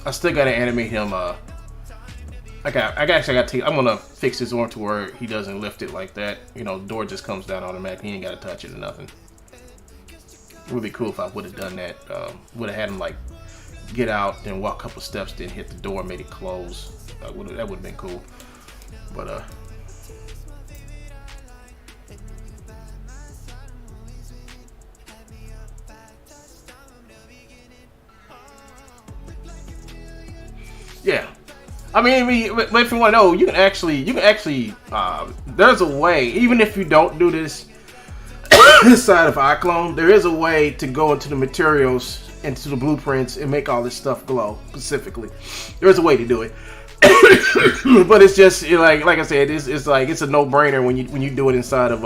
I still gotta animate him. I'm gonna fix his arm to where he doesn't lift it like that. You know, the door just comes down automatically. He ain't gotta touch it or nothing. It would be cool if I would have done that. Would have had him like get out, then walk a couple steps, then hit the door, made it close. That would have been cool. But yeah. I mean, if you want to know, you can actually, there's a way, even if you don't do this inside of Iclone, there is a way to go into the materials, into the blueprints, and make all this stuff glow specifically. There's a way to do it. But it's just like I said, it's a no-brainer when you do it inside of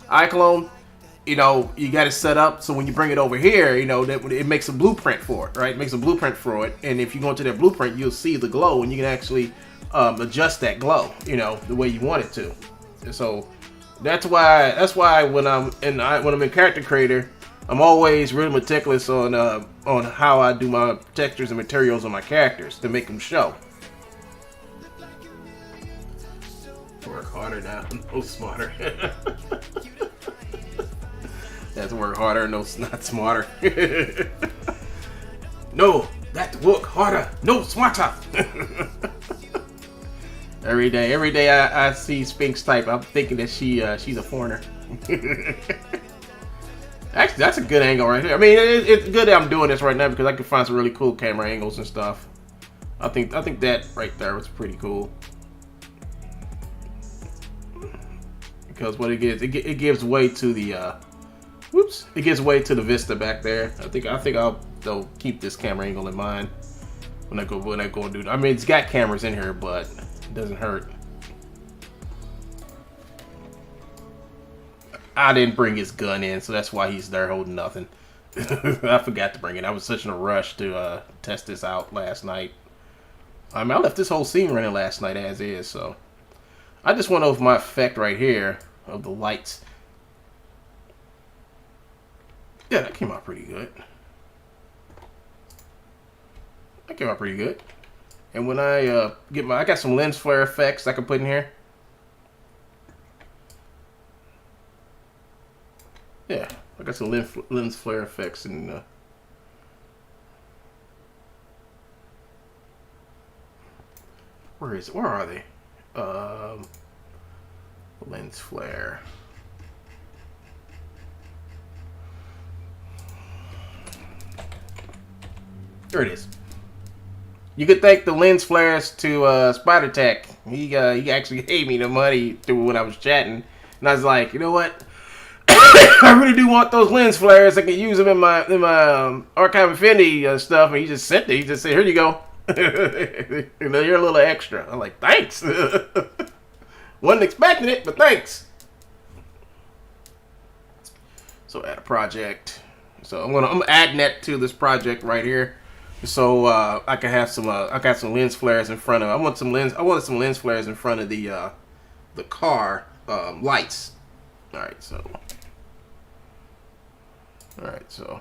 Iclone. You know, you got it set up so when you bring it over here, you know, that it makes a blueprint for it, right? It makes a blueprint for it, and if you go into that blueprint, you'll see the glow, and you can actually adjust that glow, you know, the way you want it to. And so that's why when I'm in character creator, I'm always really meticulous on how I do my textures and materials on my characters to make them show. Work harder now, no smarter. That's work harder, no, not smarter. No, that's work harder, no smarter. Every day I see Sphinx type, I'm thinking that she's a foreigner. Actually, that's a good angle right here. I mean, it's good that I'm doing this right now because I can find some really cool camera angles and stuff. I think that right there was pretty cool. Because what it gives, it gives way to the it gives way to the vista back there. I think I'll keep this camera angle in mind. when I go and do. I mean, it's got cameras in here, but it doesn't hurt. I didn't bring his gun in, so that's why he's there holding nothing. I forgot to bring it. I was such in a rush to test this out last night. I mean, I left this whole scene running last night as is, so I just went over my effect right here of the lights. Yeah, that came out pretty good. That came out pretty good. And when I I got some lens flare effects I can put in here. Yeah, I got some lens flare effects and where is it? Where are they? Lens flare. There it is. You could thank the lens flares to Spider Tech. He actually gave me the money through when I was chatting, and I was like, you know what? I really do want those lens flares. I can use them in my Archive Infinity stuff. And he just sent it. He just said, "Here you go. You know, you're a little extra." I'm like, "Thanks." Wasn't expecting it, but thanks. So add a project. So I'm adding that to this project right here. So I can have some. I got some lens flares in front of. I wanted some lens flares in front of the car lights. All right, so. Alright, so.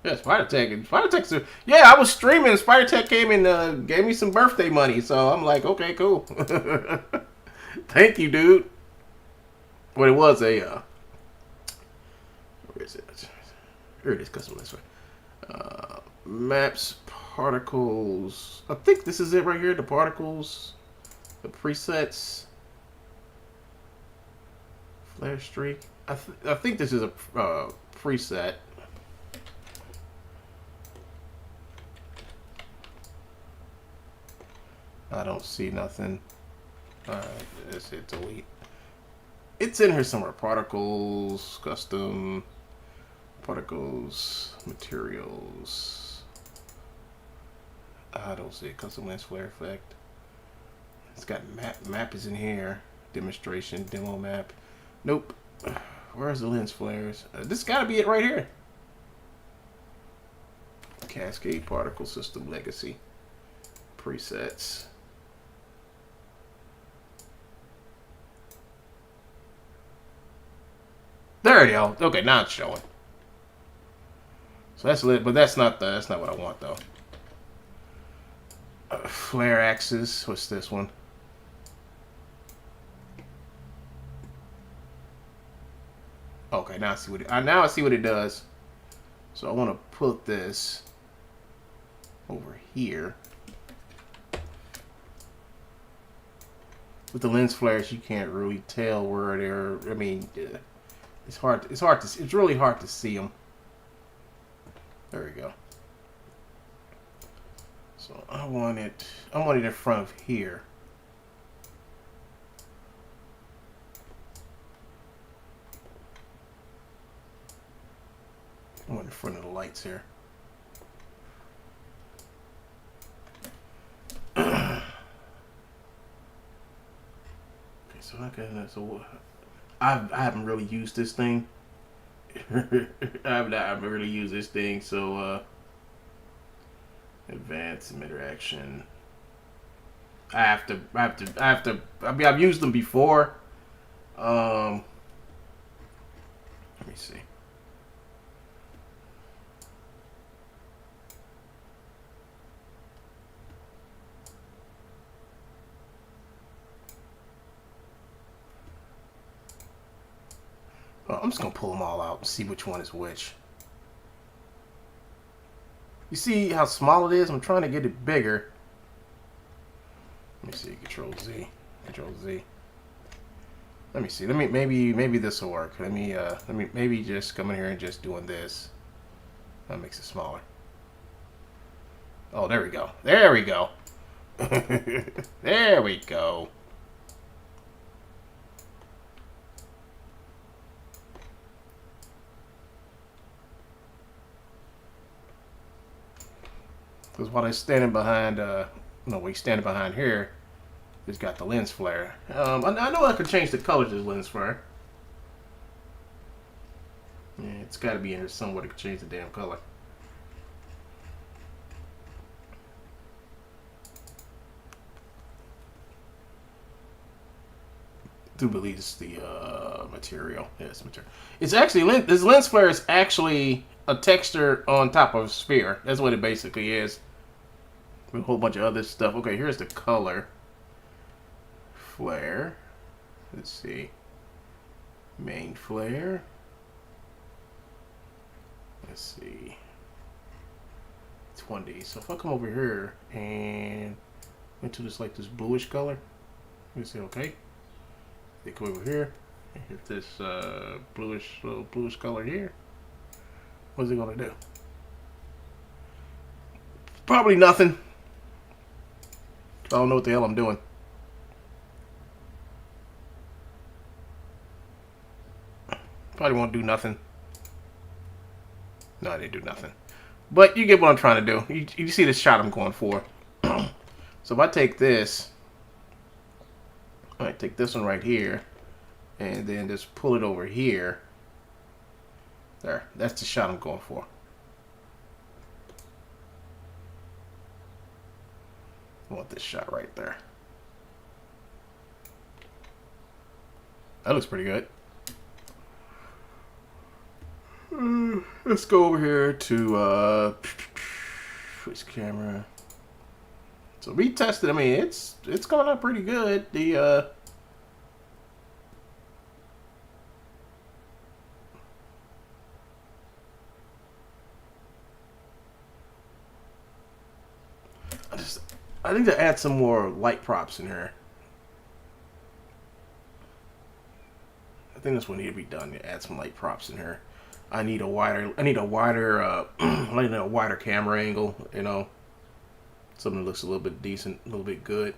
Yeah, Spider Tech. Yeah, I was streaming. Spider Tech came and gave me some birthday money. So I'm like, okay, cool. Thank you, dude. Well, it was a. Where is it? Here it is, custom list. Maps, particles. I think this is it right here. The particles, the presets, flare streak. I think this is a preset. I don't see nothing. Let's hit delete. It's in here somewhere. Particles, custom, particles, materials. I don't see it. Custom lens flare effect. It's got map. Map is in here. Demonstration, demo map. Nope. Where's the lens flares? This gotta be it right here. Cascade particle system legacy. Presets. There you go. Okay, now it's showing. So that's lit, but that's not what I want though. Flare axis. What's this one? Okay, now I see what it does. So I want to put this over here. With the lens flares, you can't really tell where they're. I mean, it's hard. It's really hard to see them. There we go. So I want it in front of here. I want in front of the lights here. Okay, so I haven't really used this thing. I haven't really used this thing, so advanced interaction. I mean, I've used them before. Let me see. I'm just gonna pull them all out and see which one is which. You see how small it is? I'm trying to get it bigger. Let me see. Control Z. Control Z. Let me see. Maybe this will work. Let me maybe just come in here and just doing this. That makes it smaller. Oh, there we go. There we go. There we go. Because while he's standing behind, no, he's standing behind here, he's got the lens flare. I know I could change the color to the lens flare. Yeah, it's got to be in here somewhere to change the damn color. I do believe it's the material. Yeah, it's material. It's actually this lens flare is actually a texture on top of a sphere. That's what it basically is. With a whole bunch of other stuff. Okay, here's the color flare. Let's see. Main flare. Let's see. 20. So if I come over here and into this like this bluish color, let me say okay. They come over here and hit this little bluish color here. What's it gonna do? Probably nothing. I don't know what the hell I'm doing. Probably won't do nothing. No, I didn't do nothing. But you get what I'm trying to do. You see the shot I'm going for. So if I take this, I take this one right here, and then just pull it over here. There, that's the shot I'm going for. I want this shot right there. That looks pretty good. Let's go over here to switch camera. So retested. I mean, it's coming out pretty good. The I think to add some more light props in here. I think that's what needs to be done. To add some light props in here. I need a wider camera angle, you know, something that looks a little bit decent, a little bit good.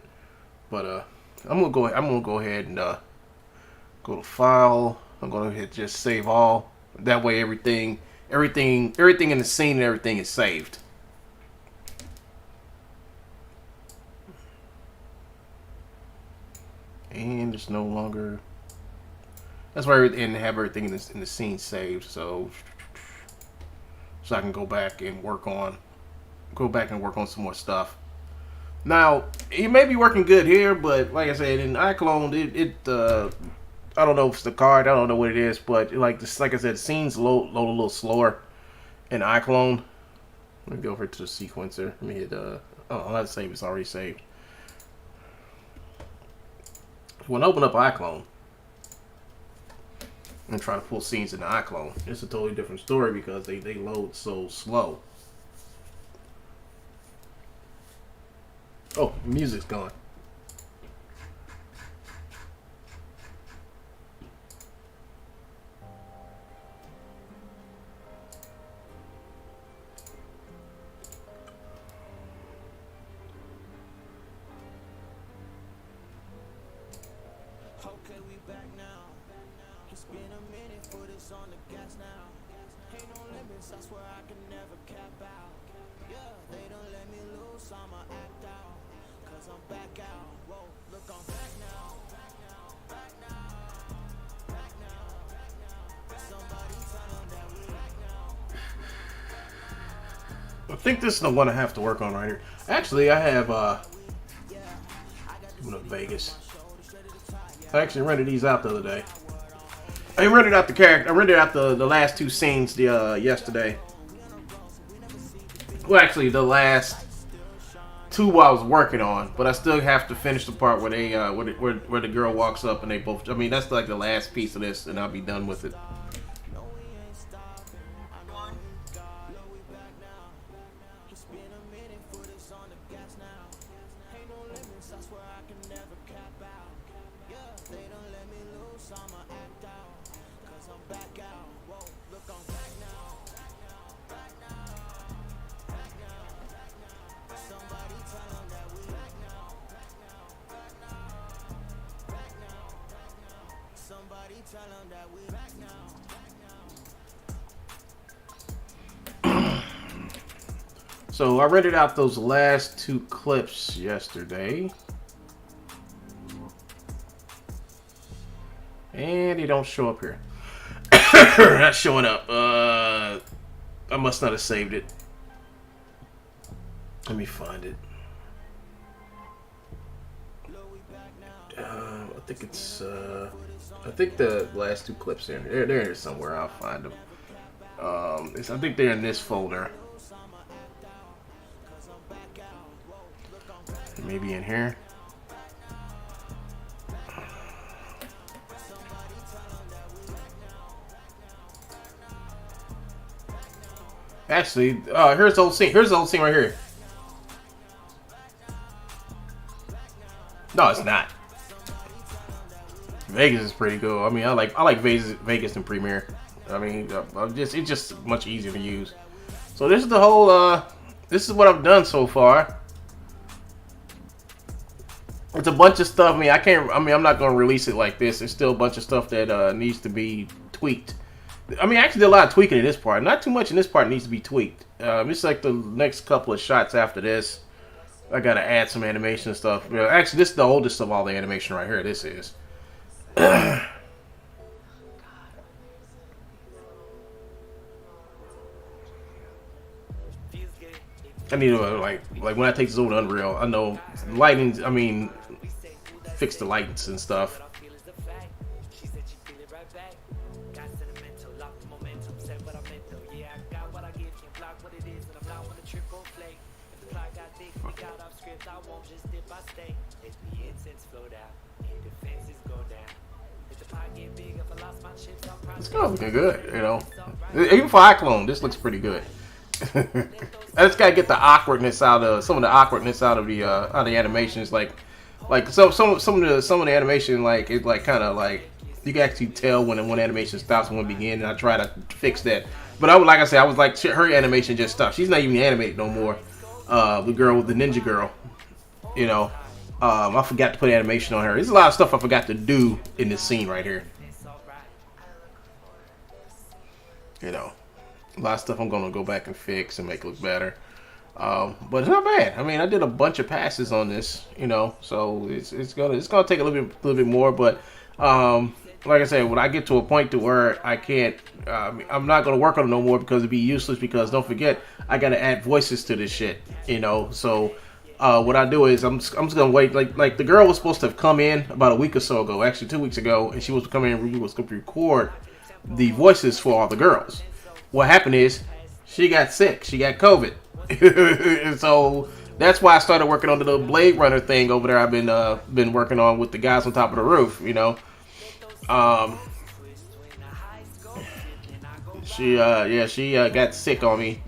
But I'm gonna go ahead and go to File. I'm gonna hit just save all. That way, everything in the scene and everything is saved. And it's no longer. That's why and have everything in the scene saved, so I can go back and work on some more stuff. Now it may be working good here, but like I said, in Iclone, I don't know if it's the card, I don't know what it is, but like I said, the scenes load a little slower in Iclone. Let me go over to the sequencer. Let me hit oh, not save. It's already saved. When I open up Iclone and try to pull scenes in the Iclone, it's a totally different story because they load so slow. Oh, music's gone. Okay, we back now. It's been a minute for this on the gas now. Ain't no limits, I swear I can never cap out. Yeah, they don't let me loose, I'ma act out. Cause I'm back out. Whoa, look, I'm back now. Back now, back now, back now. Somebody tell them that we back now. I think this is the one I have to work on right here. Actually, I have Vegas. I actually rented these out the other day. I rented out the character. I rented out the last two scenes yesterday. Well, actually, the last two I was working on, but I still have to finish the part where they where the girl walks up and they both. I mean, that's like the last piece of this, and I'll be done with it. Somebody tell them that we back now. So I rented out those last 2 clips yesterday. And they don't show up here. Not showing up. I must not have saved it. Let me find it. I think it's. I think the last 2 clips are in there. They're in here somewhere. I'll find them. I think they're in this folder. Maybe in here. Actually, here's the old scene. Here's the old scene right here. No, it's not. Vegas is pretty cool. I mean, I like Vegas and Premiere. I mean, it's just much easier to use. So this is the whole. This is what I've done so far. It's a bunch of stuff. I mean, I'm not going to release it like this. There's still a bunch of stuff that needs to be tweaked. I mean, I actually did a lot of tweaking in this part. Not too much in this part needs to be tweaked. It's like the next couple of shots after this. I got to add some animation stuff. Actually, this is the oldest of all the animation right here. This is. I need to like when I take this over to Unreal, I know lighting. I mean, fix the lights and stuff. It's kind of looking good, you know. Even for Iclone, this looks pretty good. I just gotta get the awkwardness out of some of the animations, like some of the animation, like it like kind of like you can actually tell when one animation stops and one begins, and I try to fix that. But I was like her animation just stopped. She's not even animated no more. The girl with the ninja girl, you know. I forgot to put animation on her. There's a lot of stuff I forgot to do in this scene right here. You know, a lot of stuff I'm gonna go back and fix and make it look better. But it's not bad. I mean, I did a bunch of passes on this, you know, so it's gonna take a little bit more. But like I said, when I get to a point to where I can't, I'm not gonna work on it no more because it'd be useless. Because don't forget, I gotta add voices to this shit, you know. So what I do is I'm just gonna wait. Like the girl was supposed to have come in about a week or so ago, actually 2 weeks ago, and she was coming in. We was going to record the voices for all the girls. What happened is she got sick. She got COVID. And so that's why I started working on the little Blade Runner thing over there. I've been working on with the guys on top of the roof, you know. She got sick on me.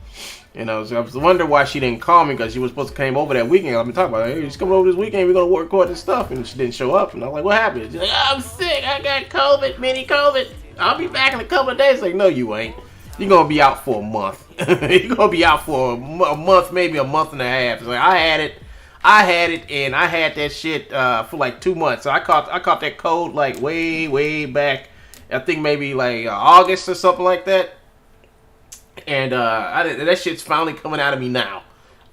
You know, so I was wondering why she didn't call me, because she was supposed to come over that weekend. I've been talking about, hey, she's coming over this weekend. We're gonna record this stuff, and she didn't show up. And I'm like, what happened? She's like, oh, I'm sick. I got COVID, mini COVID. I'll be back in a couple of days. Like, no, you ain't. You're gonna be out for a month. You're gonna be out for a month, maybe a month and a half. It's like I had it, and I had that shit for like 2 months. So I caught that cold like way back. I think maybe like August or something like that. And that shit's finally coming out of me now.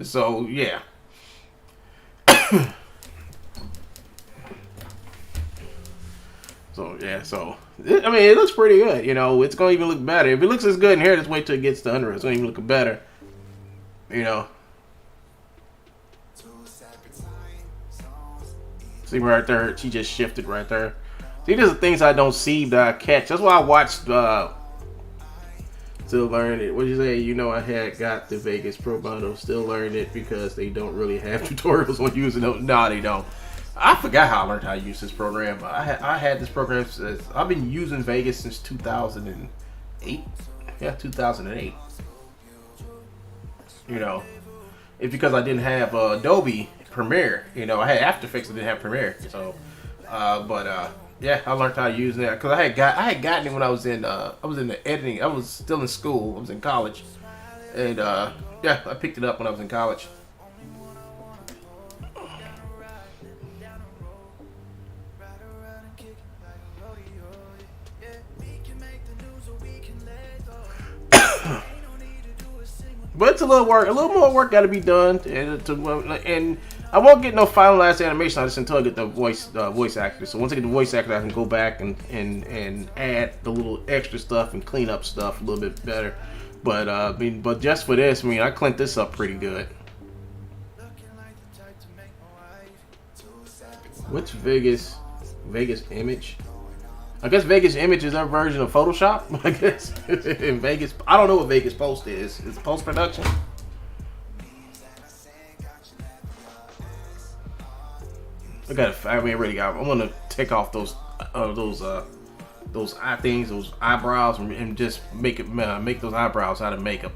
So yeah. So yeah, I mean, it looks pretty good. You know, it's gonna even look better. If it looks as good in here, just wait till it gets to Unreal. It's gonna even look better. You know. See right there, she just shifted right there. See, these are things I don't see that I catch. That's why I watched Still Learn It. What did you say? You know, I had got the Vegas Pro bundle. Still Learn It because they don't really have tutorials on using it. No, they don't. I forgot how I learned how to use this program. But I had this program since I've been using Vegas since 2008. Yeah, 2008. You know, it's because I didn't have Adobe Premiere. You know, I had After Effects. I didn't have Premiere. So, yeah, I learned how to use that because I had gotten it when I was in the editing. I was still in school. I was in college, and yeah, I picked it up when I was in college. But it's a little work, a little more work got to be done, and I won't get no finalized animation on this until I get the voice actor. So once I get the voice actor, I can go back and add the little extra stuff and clean up stuff a little bit better. But but just for this, I cleaned this up pretty good. What's Vegas Image? I guess Vegas Image is their version of Photoshop. I guess in Vegas, I don't know what Vegas Post is. It's post production. I'm gonna take off those eye things, those eyebrows, and just make those eyebrows out of makeup.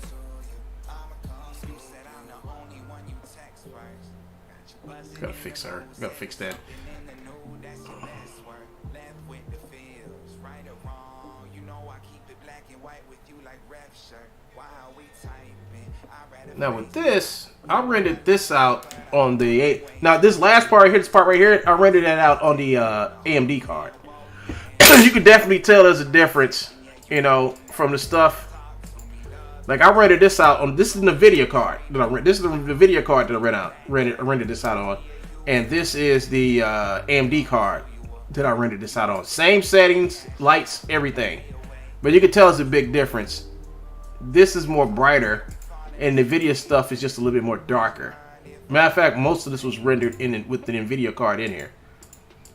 Gotta fix her. Gotta fix that. Now with this, I rendered this out on the now this last part right here, this part right here, I rendered that out on the AMD card. You can definitely tell there's a difference, you know, from the stuff. Like I rendered this out on this is the Nvidia card that I rendered. This is the Nvidia card that I rendered this out on, and this is the AMD card that I rendered this out on. Same settings, lights, everything, but you can tell it's a big difference. This is more brighter, and the Nvidia stuff is just a little bit more darker. Matter of fact, most of this was rendered with the Nvidia card in here.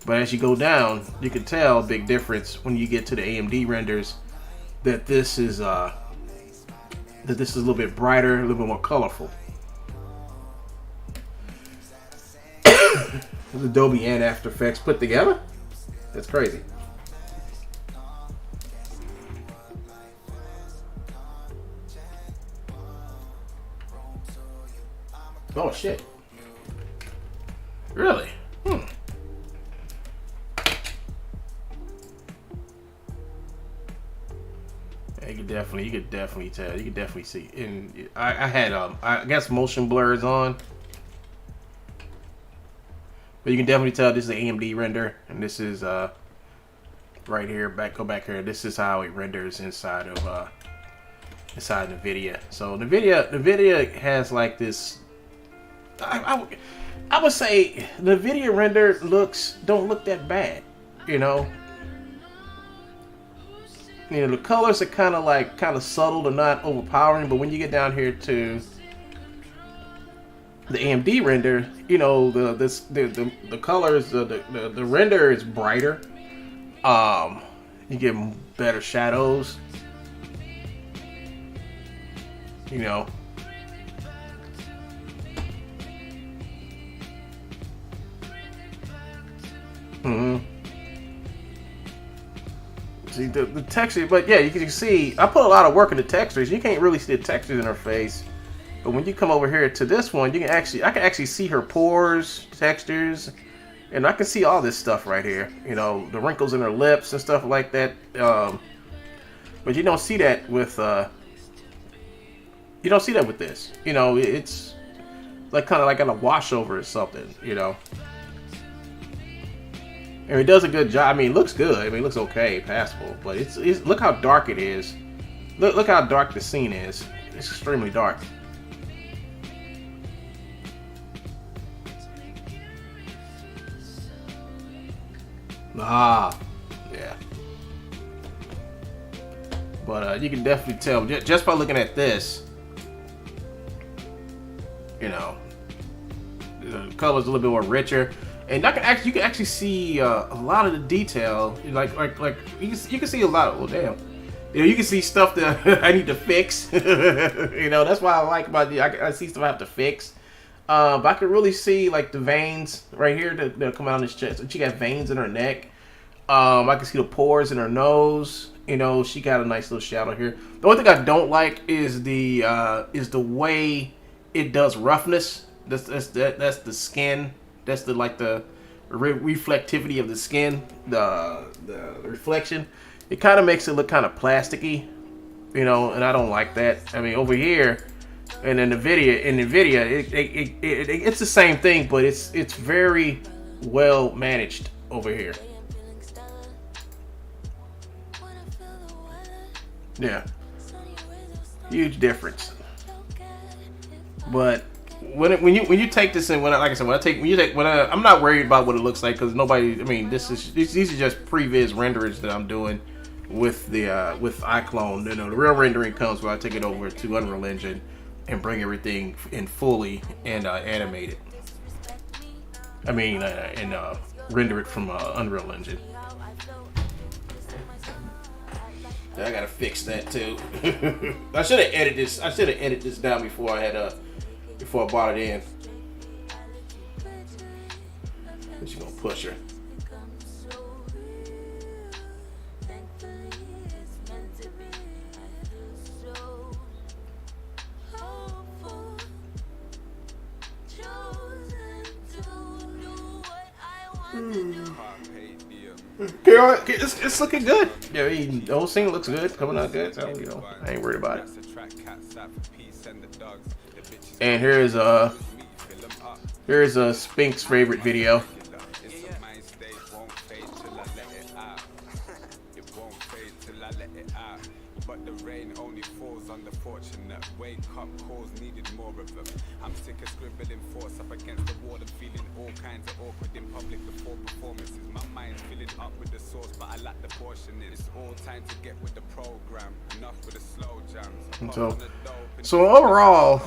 But as you go down, you can tell a big difference when you get to the AMD renders that this is a little bit brighter, a little bit more colorful. Adobe and After Effects put together? That's crazy. Oh shit. Really? Yeah, you could definitely tell. You could definitely see. And I had I guess motion blurs on. But you can definitely tell this is the AMD render, and this is right here, go back here. This is how it renders inside of Nvidia. So Nvidia has like this. I would say the Nvidia render don't look that bad, you know. You know, the colors are kind of subtle and not overpowering, but when you get down here to the AMD render, you know, the colors, the render is brighter. You get better shadows, you know. See the texture, but yeah, you can see I put a lot of work in the textures. You can't really see the textures in her face, but when you come over here to this one, I can actually see her pores, textures, and I can see all this stuff right here. You know, the wrinkles in her lips and stuff like that. But you don't see that with this. You know, it's like kind of like on a wash over or something. You know. And it does a good job. I mean, it looks good. I mean, it looks okay, passable. But it's look how dark it is. Look how dark the scene is. It's extremely dark. Yeah. But you can definitely tell just by looking at this. You know, the color's a little bit more richer. And you can actually see a lot of the detail, like you can see a lot of. Oh damn! You know, you can see stuff that I need to fix. You know, that's why I like about the. I see stuff I have to fix. But I can really see like the veins right here that come out on this chest. She got veins in her neck. I can see the pores in her nose. You know, she got a nice little shadow here. The only thing I don't like is the way it does roughness. That's the skin. That's the reflectivity of the skin, the reflection. It kind of makes it look kind of plasticky, you know, and I don't like that. I mean, over here, and in Nvidia, it's the same thing, but it's very well managed over here. Yeah, huge difference. But when you take this in, like I said, I'm not worried about what it looks like because nobody. I mean, these are just previs renderings that I'm doing with the with Iclone. You know, the real rendering comes when I take it over to Unreal Engine and bring everything in fully and animate it. I mean, and render it from Unreal Engine. I gotta fix that too. I should have edited this. I should have edited this down before I bought it in. She gonna push her. It's looking good. Yeah, the whole scene looks good, coming out good. So I ain't worried about it. And here's a Spink's favorite video. But the rain only falls on the fortunate. Wake up calls needed more of them. I'm sick of scribbling force up against the wall and feeling all kinds of awkward in public before performances. My mind's filling up with the sauce, but I lack the portioning. It's all time to get with the program. Enough with the slow jams. So overall,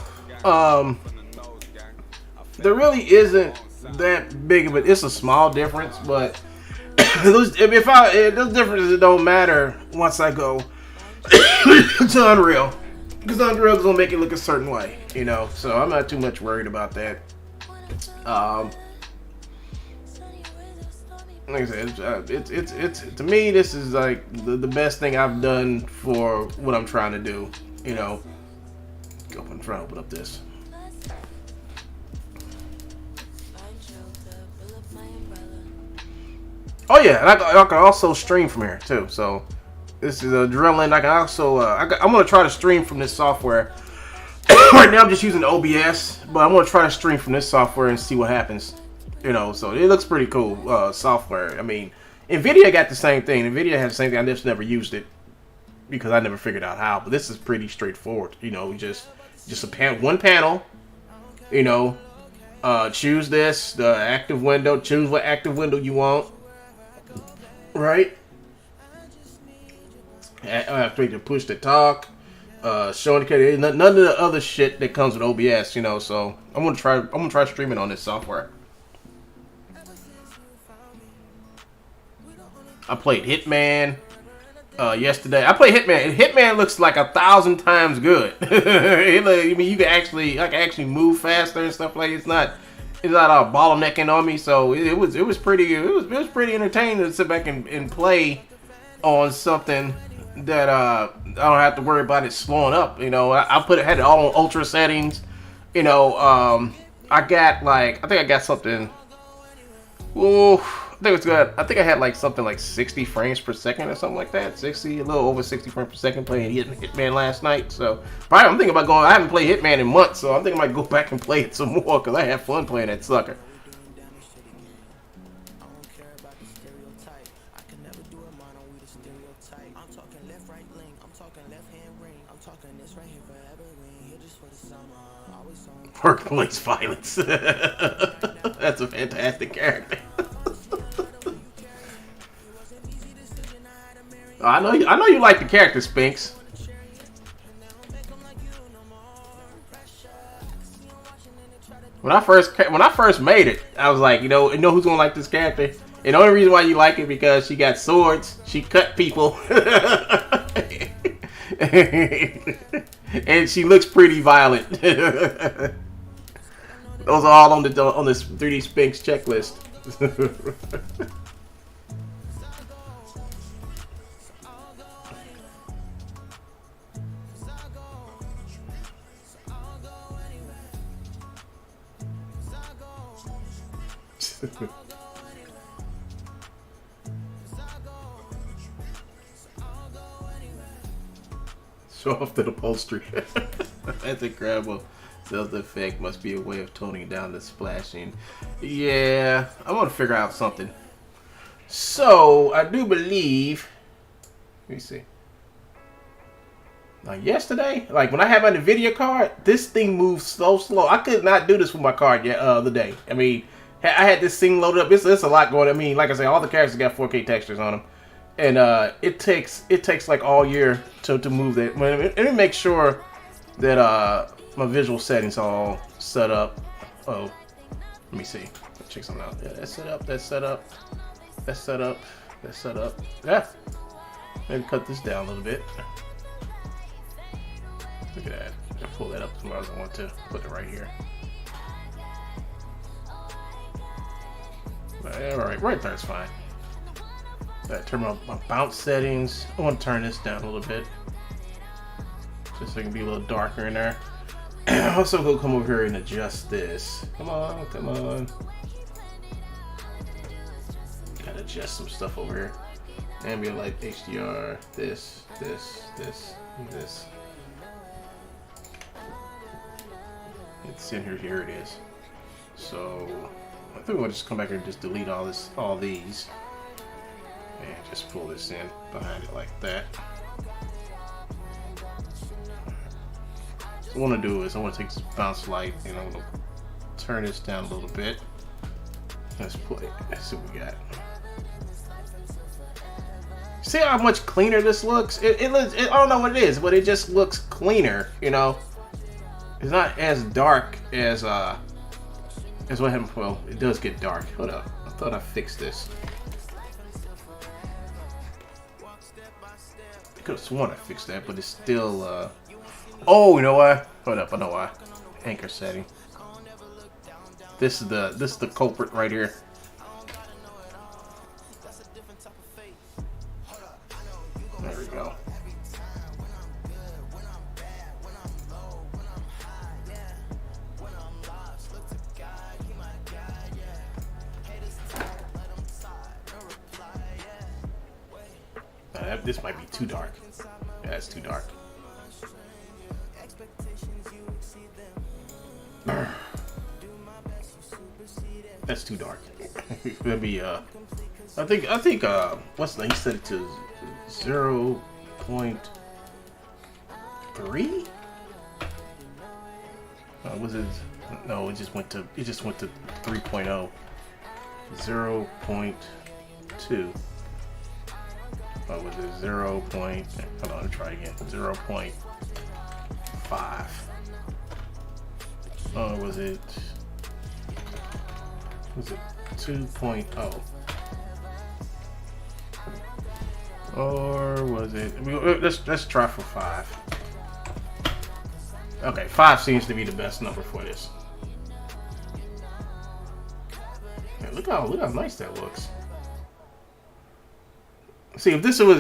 there really isn't that big of it. It's a small difference, but those differences don't matter once I go to Unreal, because Unreal is gonna make it look a certain way, you know. So I'm not too much worried about that. Like I said, it's to me, this is like the best thing I've done for what I'm trying to do, you know. I'm trying to open up this. Oh yeah, and I can also stream from here too. So this is Adrenaline. I can also I'm gonna try to stream from this software. Right now I'm just using OBS, but I'm gonna try to stream from this software and see what happens. You know, so it looks pretty cool software. I mean, Nvidia got the same thing. Nvidia has the same thing. I just never used it because I never figured out how. But this is pretty straightforward. You know, just one panel. You know, choose this, the active window. Choose what active window you want. Right? I have to push the talk, showing the none of the other shit that comes with OBS, you know. So I'm gonna try streaming on this software. I played Hitman yesterday. I played Hitman. Hitman looks like 1,000 times good. I mean, I can actually move faster and stuff like. It's not all bottlenecking on me. So it was pretty entertaining to sit back and play on something that I don't have to worry about it slowing up. You know, I had it all on ultra settings. You know, I think I got something. Whoa. I think it's good. I think I had like something like 60 frames per second or something like that. A little over 60 frames per second playing Hitman last night. So probably I'm thinking about I haven't played Hitman in months, so I'm thinking I might go back and play it some more because I had fun playing that sucker. Workplace violence. That's a fantastic character. I know you like the character, Spinks. When I first made it, I was like, you know who's gonna like this character? And the only reason why you like it because she got swords, she cut people, and she looks pretty violent. Those are all on this 3D Spinks checklist. Show off the upholstery. That's incredible. Zelda effect must be a way of toning down the splashing. Yeah, I'm gonna figure out something. So I do believe. Let me see. Like yesterday, like when I had my Nvidia card, this thing moves so slow. I could not do this with my card yet the other day. I mean, I had this thing loaded up. It's a lot going. I mean, like I say, all the characters got 4K textures on them, and it takes like all year to move that. Let me make sure that my visual settings all set up. Oh, let me see. Let's check something out. Yeah, that's set up. That's set up. That's set up. That's set up. Yeah. Maybe cut this down a little bit. Look at that. I pull that up somewhere else. I want to put it right here. Alright, right there is fine. Turn my bounce settings. I want to turn this down a little bit. Just so it can be a little darker in there. Also, go come over here and adjust this. Come on, come on. Gotta adjust some stuff over here. Ambient light, HDR, this, this, this, and this. It's in here. Here it is. So I think we'll just come back here and just delete all these, and just pull this in behind it like that. So what I want to do is I want to take this bounce light and I'm going to turn this down a little bit. Let's play. Let's see what we got. See how much cleaner this looks? I don't know what it is, but it just looks cleaner, you know. It's not as dark as what happened. Well, it does get dark. Hold up. I thought I fixed this. I could have sworn I fixed that, but it's still oh, you know why? Hold up, I know why. Anchor setting. This is the culprit right here. There we go. This might be too dark. Yeah, it's too dark. That's too dark. Let me I think what's the, he set it to 0.3? Was it? No, it just went to 3.0. 0.2. Was it 0. Hold on, let me try again. 0.5. Was it 2.0? Or was it? Let's try for 5. Okay, 5 seems to be the best number for this. Yeah, look how nice that looks. See, if this was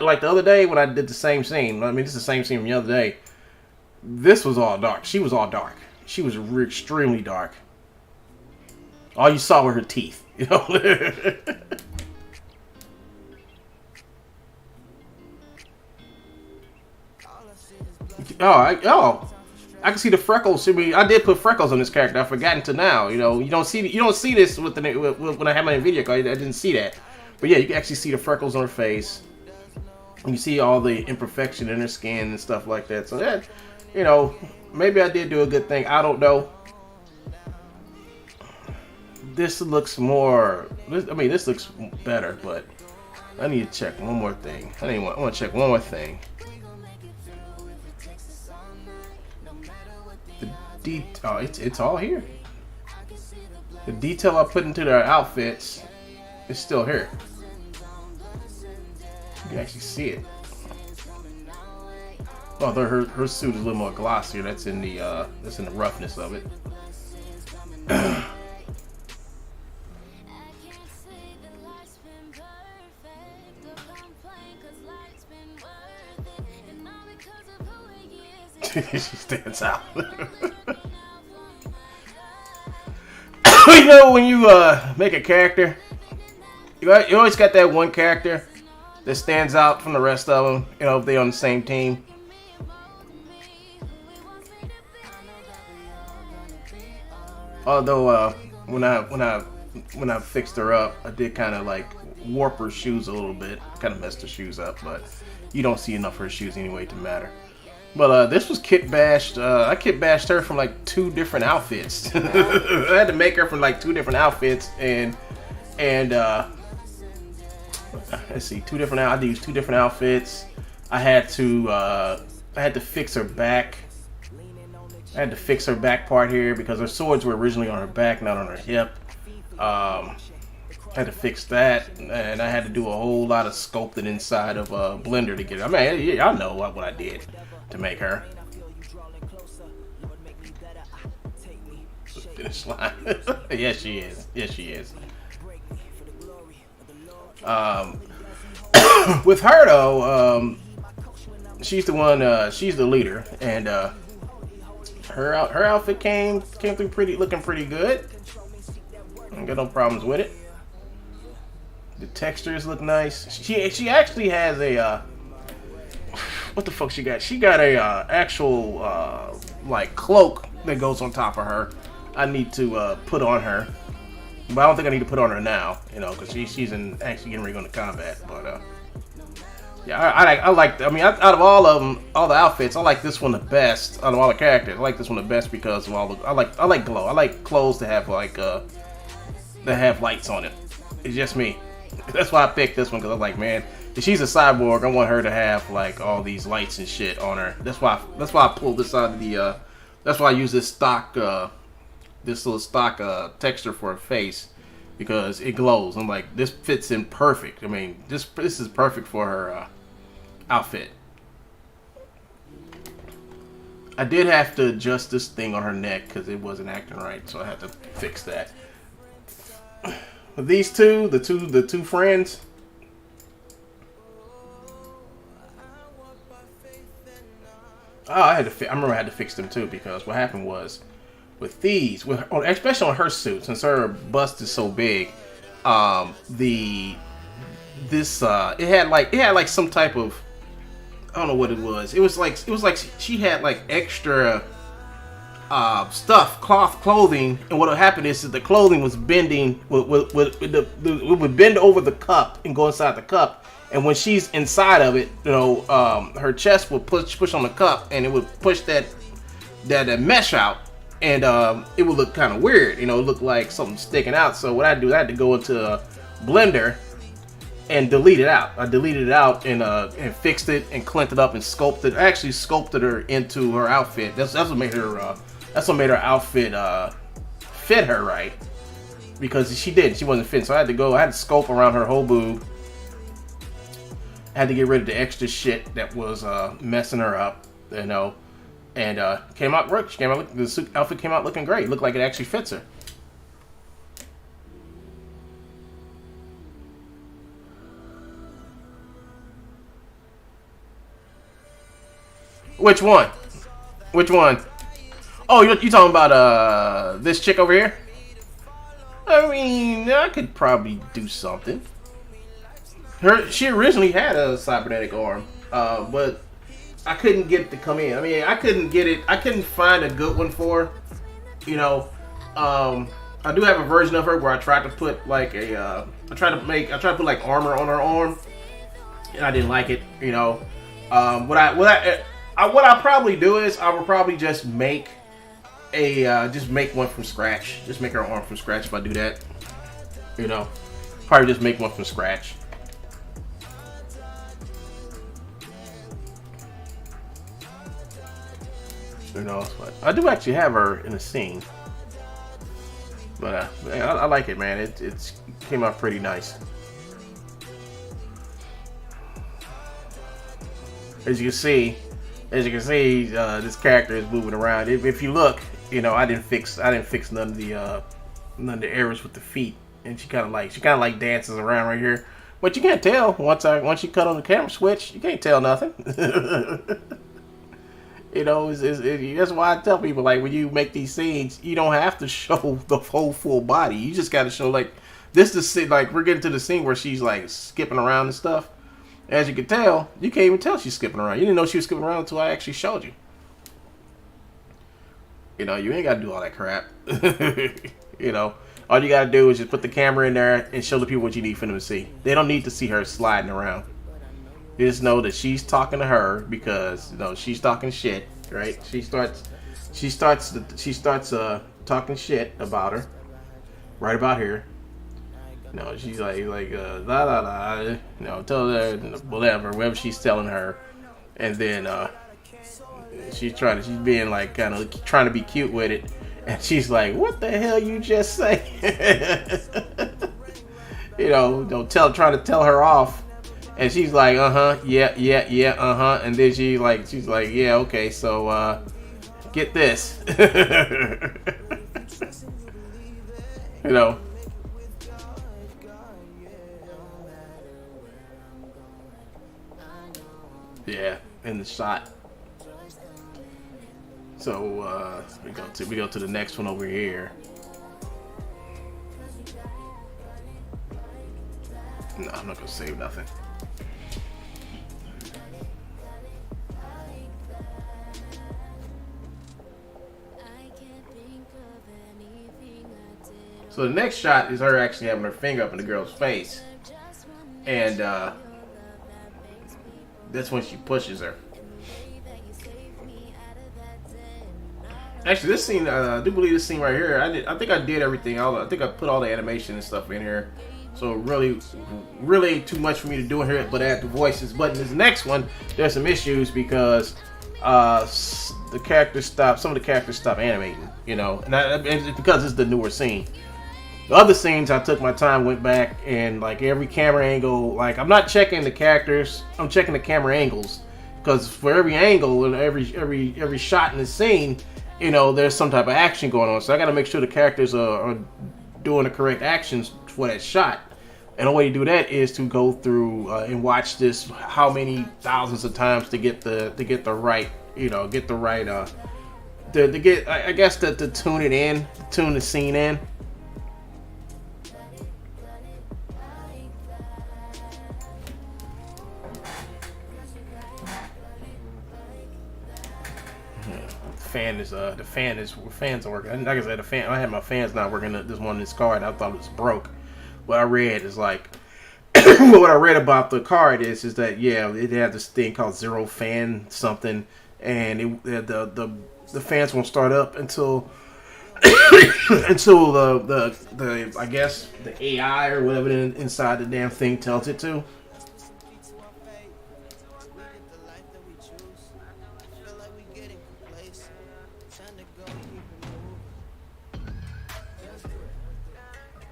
like the other day when I did the same scene. I mean, this is the same scene from the other day. This was all dark. She was all dark. She was extremely dark. All you saw were her teeth. You know. I can see the freckles. I mean, I did put freckles on this character. I forgot until now. You know, you don't see this with when I have my Nvidia card. I didn't see that. But yeah, you can actually see the freckles on her face. And you see all the imperfection in her skin and stuff like that. So that, you know, maybe I did do a good thing. I don't know. This looks more. I mean, this looks better, but I need to check one more thing. I want to check one more thing. Oh, it's all here. The detail I put into their outfits is still here. You can actually see it. Oh, her suit is a little more glossier. That's in the roughness of it. She stands out. You know, when you make a character, you always got that one character that stands out from the rest of them. You know, if they're on the same team. Although when I fixed her up, I did kind of like warp her shoes a little bit. Kind of messed her shoes up, but you don't see enough of her shoes anyway to matter. But this was kit bashed. I kit bashed her from like 2 different outfits. I had to make her from like 2 different outfits, and let's see, 2 different. I had to use 2 different outfits. I had to fix her back. I had to fix her back part here because her swords were originally on her back, not on her hip. I had to fix that, and I had to do a whole lot of sculpting inside of Blender to get it. I mean, y'all know what I did to make her. Finish line. Yes, she is. Yes, she is. With her though, she's the one. She's the leader, and her outfit came through looking pretty good. I got no problems with it. The textures look nice. She actually has a what the fuck she got? She got a actual like cloak that goes on top of her. I need to put on her, but I don't think I need to put on her now, you know, because she's actually getting ready to go into combat. But yeah, I like. I mean, out of all of them, all the outfits, I like this one the best. Out of all the characters, I like this one the best because of all the. I like glow. I like clothes that have like that have lights on it. It's just me. That's why I picked this one, because I'm like, man, if she's a cyborg, I want her to have like all these lights and shit on her. That's why I pulled this out of the. That's why I use this stock, this little stock texture for her face, because it glows. I'm like, this fits in perfect. I mean, this is perfect for her outfit. I did have to adjust this thing on her neck because it wasn't acting right, so I had to fix that. These two, the two friends. Oh, I remember I had to fix them too, because what happened was with these, especially on her suit, since her bust is so big, it had like some type of, I don't know what it was. It was like she had like extra cloth clothing, and what would happen is that the clothing was bending, it would bend over the cup and go inside the cup, and when she's inside of it, you know, her chest would push on the cup, and it would push that mesh out, and it would look kind of weird, you know, it looked like something sticking out. So what I had to go into Blender and delete it out. I deleted it out and fixed it and cleaned it up and sculpted. I actually sculpted her into her outfit. That's what made her. That's what made her outfit fit her right, because she wasn't fitting. So I had to sculpt around her whole boob. I had to get rid of the extra shit that was messing her up, you know, and came out work. The suit outfit came out looking great. Looked like it actually fits her. Which one? Which one? Oh, you talking about this chick over here? I mean, I could probably do something. She originally had a cybernetic arm, but I couldn't get it to come in. I mean, I couldn't find a good one for her. You know, I do have a version of her where I tried to put like I tried to put like armor on her arm, and I didn't like it. You know, what I probably do is I would probably just make one from scratch. Just make her arm from scratch if I do that. You know, probably just make one from scratch. You know, I do actually have her in a scene, but I like it, man. It came out pretty nice. As you can see, this character is moving around. If you look, you know, I didn't fix none of the errors with the feet, and she kind of like dances around right here, but you can't tell once you cut on the camera switch. You can't tell nothing. You know, that's why I tell people, like, when you make these scenes, you don't have to show the whole full body. You just got to show, like, this is like we're getting to the scene where she's like skipping around and stuff. As you can tell, you can't even tell she's skipping around. You didn't know she was skipping around until I actually showed you. You know, you ain't got to do all that crap. You know, All you gotta do is just put the camera in there and show the people what you need for them to see. They don't need to see her sliding around. You just know that she's talking to her because, you know, she's talking shit, right? She starts talking shit about her right about here. You know, she's like la la la, you know, tell her whatever she's telling her, and then she's being like kind of trying to be cute with it, and she's like, "What the hell you just say?" You know, trying to tell her off. And she's like, yeah, and then she's like, yeah, okay, so get this. You know. Yeah, in the shot. So we go to the next one over here. No, I'm not gonna save nothing. So the next shot is her actually having her finger up in the girl's face, and that's when she pushes her. Actually, this scene, I do believe this scene right here, I think I did everything. I think I put all the animation and stuff in here. So really too much for me to do in here, but add the voices. But in this next one, there's some issues because some of the characters stop animating, you know, and it's because it's the newer scene. The other scenes, I took my time, went back, and like every camera angle, like I'm not checking the characters, I'm checking the camera angles, because for every angle and every shot in the scene, you know, there's some type of action going on. So I got to make sure the characters are doing the correct actions for that shot. And the way to do that is to go through and watch this how many thousands of times to get the right, you know, to tune it in, tune the scene in. Fans are working. Like I said, I had my fans not working. This one in this car, and I thought it was broke. What I read is like, what I read about the card is that yeah, it had this thing called zero fan something, and the fans won't start up until until the I guess the AI or whatever inside the damn thing tells it to.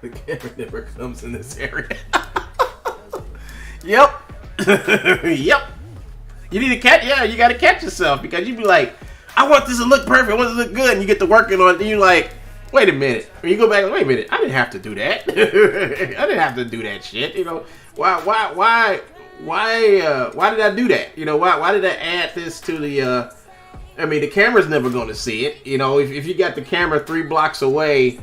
The camera never comes in this area. Yep. Yep. You need to catch, yeah, you gotta catch yourself, because you be like, I want this to look perfect, I want this to look good, and you get to working on it, and you're like, wait a minute. When you go back, wait a minute, I didn't have to do that. I didn't have to do that shit. You know, why did I do that? You know, why did I add this to the I mean, the camera's never gonna see it. You know, if you got the camera 3 blocks away,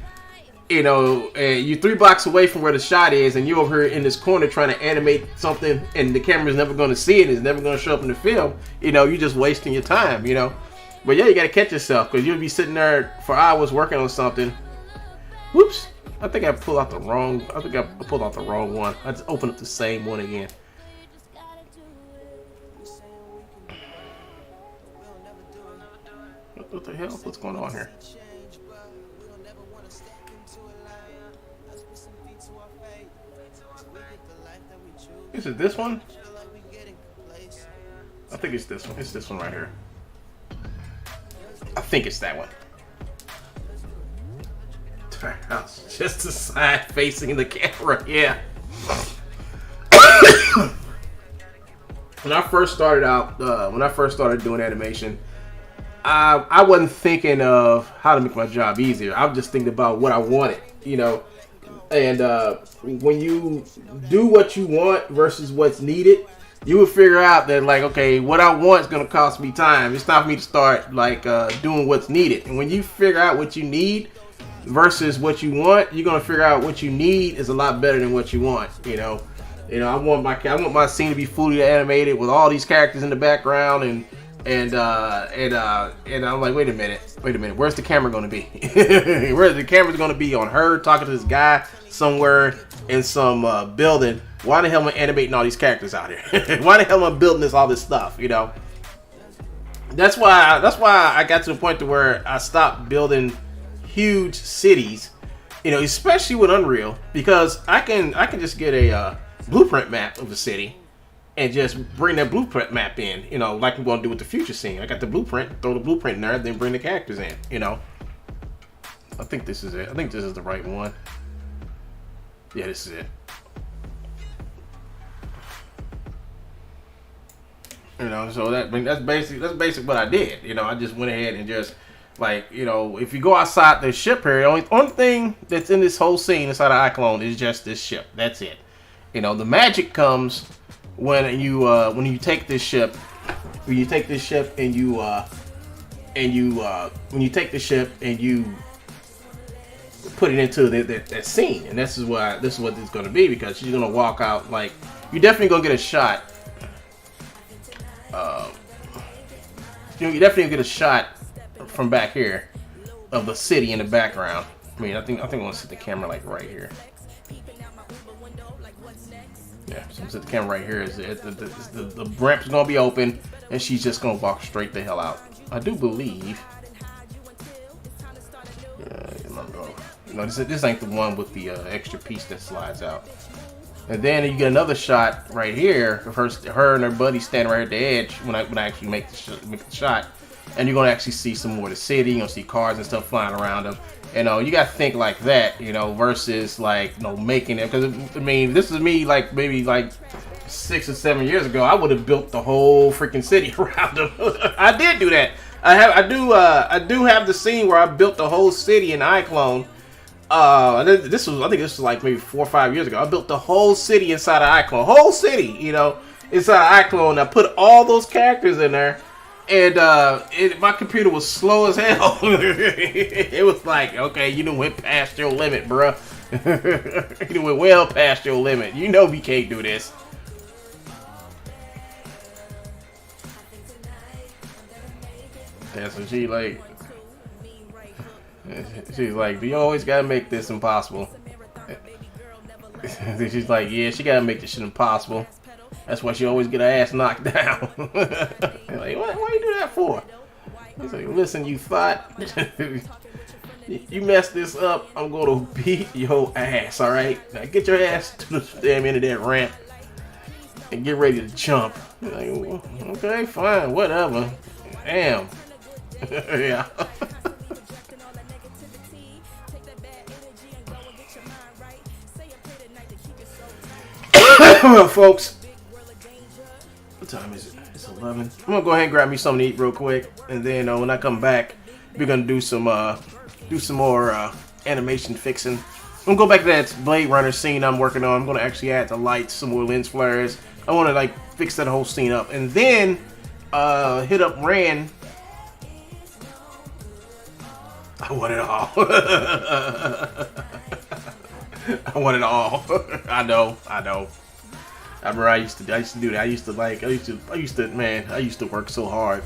you know, you're 3 blocks away from where the shot is, and you're over here in this corner trying to animate something, and the camera's never going to see it, it's never going to show up in the film, you know, you're just wasting your time, you know. But yeah, you got to catch yourself, because you'll be sitting there for hours working on something. Whoops. I think I pulled out the wrong one. I just opened up the same one again. What the hell? What's going on here? Is it this one? I think it's this one. It's this one right here. I think it's that one. Just the side facing the camera. Yeah. When I first started doing animation, I wasn't thinking of how to make my job easier. I was just thinking about what I wanted, you know. And when you do what you want versus what's needed, you will figure out that, like, okay, what I want is going to cost me time. It's time for me to start, like, doing what's needed. And when you figure out what you need versus what you want, you're going to figure out what you need is a lot better than what you want, you know. I want my scene to be fully animated with all these characters in the background and And I'm like, wait a minute, where's the camera gonna be? Where's the camera's gonna be on her talking to this guy somewhere in some building? Why the hell am I animating all these characters out here? Why the hell am I building all this stuff? You know. That's why I got to the point to where I stopped building huge cities, you know, especially with Unreal, because I can just get a blueprint map of a city and just bring that blueprint map in, you know, like I'm going to do with the future scene. I got the blueprint, throw the blueprint in there, then bring the characters in, you know. I think this is it. I think this is the right one. Yeah, this is it. You know, so that's basically what I did. You know, I just went ahead and just, like, you know, if you go outside the ship here, the only thing that's in this whole scene inside of Iclone is just this ship. That's it. You know, the magic comes when you take this ship, when you take this ship and you put it into that scene, and this is what it's going to be, because she's going to walk out, like, you're definitely going to get a shot. You definitely get a shot from back here of the city in the background. I mean, I think I want to set the camera like right here. Yeah, so set the camera right here. The ramp's gonna be open, and she's just gonna walk straight the hell out. I do believe. No, this ain't the one with the extra piece that slides out. And then you get another shot right here of her and her buddy standing right at the edge when I actually make the shot. And you're going to actually see some more of the city. You're going to see cars and stuff flying around them. You know, you got to think like that, you know, versus like, you know, making it. Because, I mean, this is me like maybe like 6 or 7 years ago. I would have built the whole freaking city around them. I did do that. I do have the scene where I built the whole city in Iclone. I think this was like maybe 4 or 5 years ago. I built the whole city inside of Iclone, whole city, you know, inside of Iclone. I put all those characters in there, and my computer was slow as hell. It was like, okay, you done went past your limit, bruh. You done went well past your limit. You know we can't do this. That's what she like. She's like, do you always gotta make this impossible? She's like, yeah, she gotta make this shit impossible. That's why she always get her ass knocked down. Like, why you do that for? He's like, listen, you thought you messed this up, I'm gonna beat your ass, alright? Now get your ass to the damn end of that ramp and get ready to jump. Like, okay, fine, whatever. Damn. Yeah. Folks, what time is it? It's 11. I'm gonna go ahead and grab me something to eat real quick, and then when I come back, we're gonna do some more animation fixing. I'm gonna go back to that Blade Runner scene I'm working on. I'm gonna actually add the lights, some more lens flares. I want to like fix that whole scene up, and then hit up Rand. I want it all. I want it all. I know. I remember I used to do that. I used to work so hard.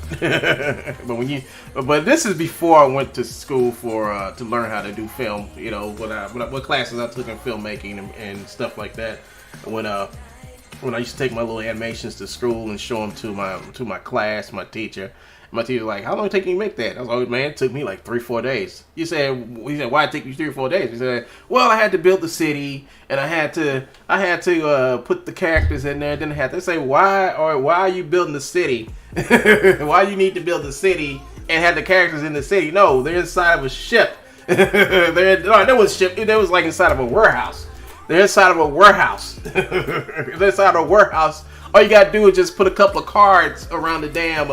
But this is before I went to school for to learn how to do film. You know, what classes I took in filmmaking and stuff like that. When I used to take my little animations to school and show them to my class, my teacher. My teacher was like, how long did it take you to make that? I was like, man, it took me like 3-4 days. He said, why did it take you 3 or 4 days? He said, well, I had to build the city, and I had to put the characters in there. Then I had to say, why are you building the city? Why you need to build the city and have the characters in the city? No, they're inside of a ship. There was like inside of a warehouse. They're inside of a warehouse. They're inside of a warehouse. All you gotta do is just put a couple of cards around the damn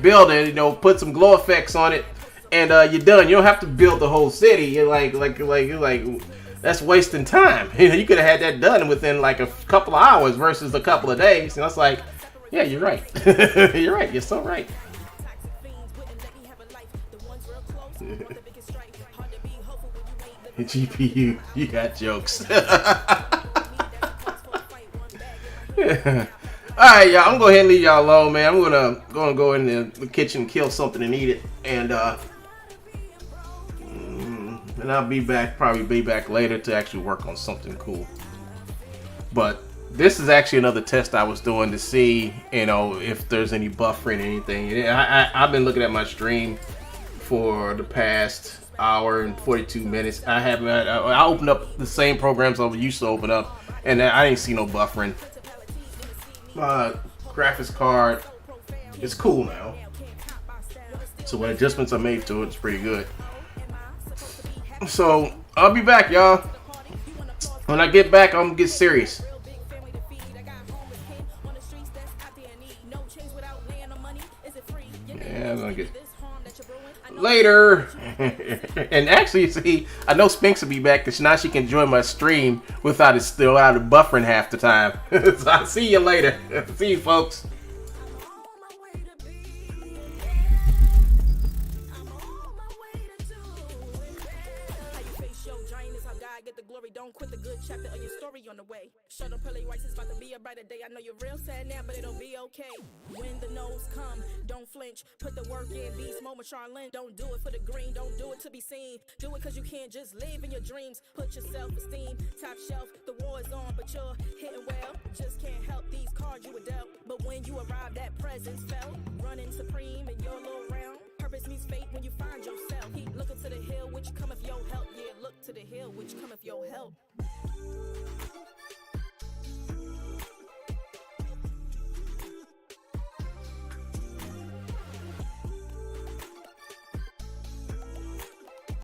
building, you know, put some glow effects on it, and you're done. You don't have to build the whole city. You're like that's wasting time. You know, you could have had that done within like a couple of hours versus a couple of days. And I was like, yeah, you're right. You're right. You're so right. GPU, you got jokes. Yeah. Alright, y'all, I'm gonna go ahead and leave y'all alone, man. I'm gonna go in the kitchen, kill something and eat it. And I'll be back, probably be back later to actually work on something cool. But this is actually another test I was doing to see, you know, if there's any buffering or anything. I've been looking at my stream for the past hour and 42 minutes. I opened up the same programs I used to open up, and I didn't see no buffering. My graphics card is cool now, so when adjustments are made to it, it's pretty good. So I'll be back, y'all. When I get back, I'm gonna get serious. Yeah, I'm gonna get later. And actually, see, I know Spinks will be back because now she can join my stream without it still out of buffering half the time. So I'll see you later. See you, folks. Don't quit the good chapter of your story on the way. Show the pearly whites, it's about to be a brighter day. I know you're real sad now, but it'll be okay. When the no's come, don't flinch. Put the work in, beast moment, Charlene. Don't do it for the green, don't do it to be seen. Do it cause you can't just live in your dreams. Put your self-esteem, top shelf. The war is on, but you're hitting well. Just can't help these cards you were dealt. But when you arrive, that presence felt. Running supreme in your little round. Purpose meets fate when you find yourself. Keep looking to the hill, which cometh your help. Yeah, look to the hill, which cometh your help.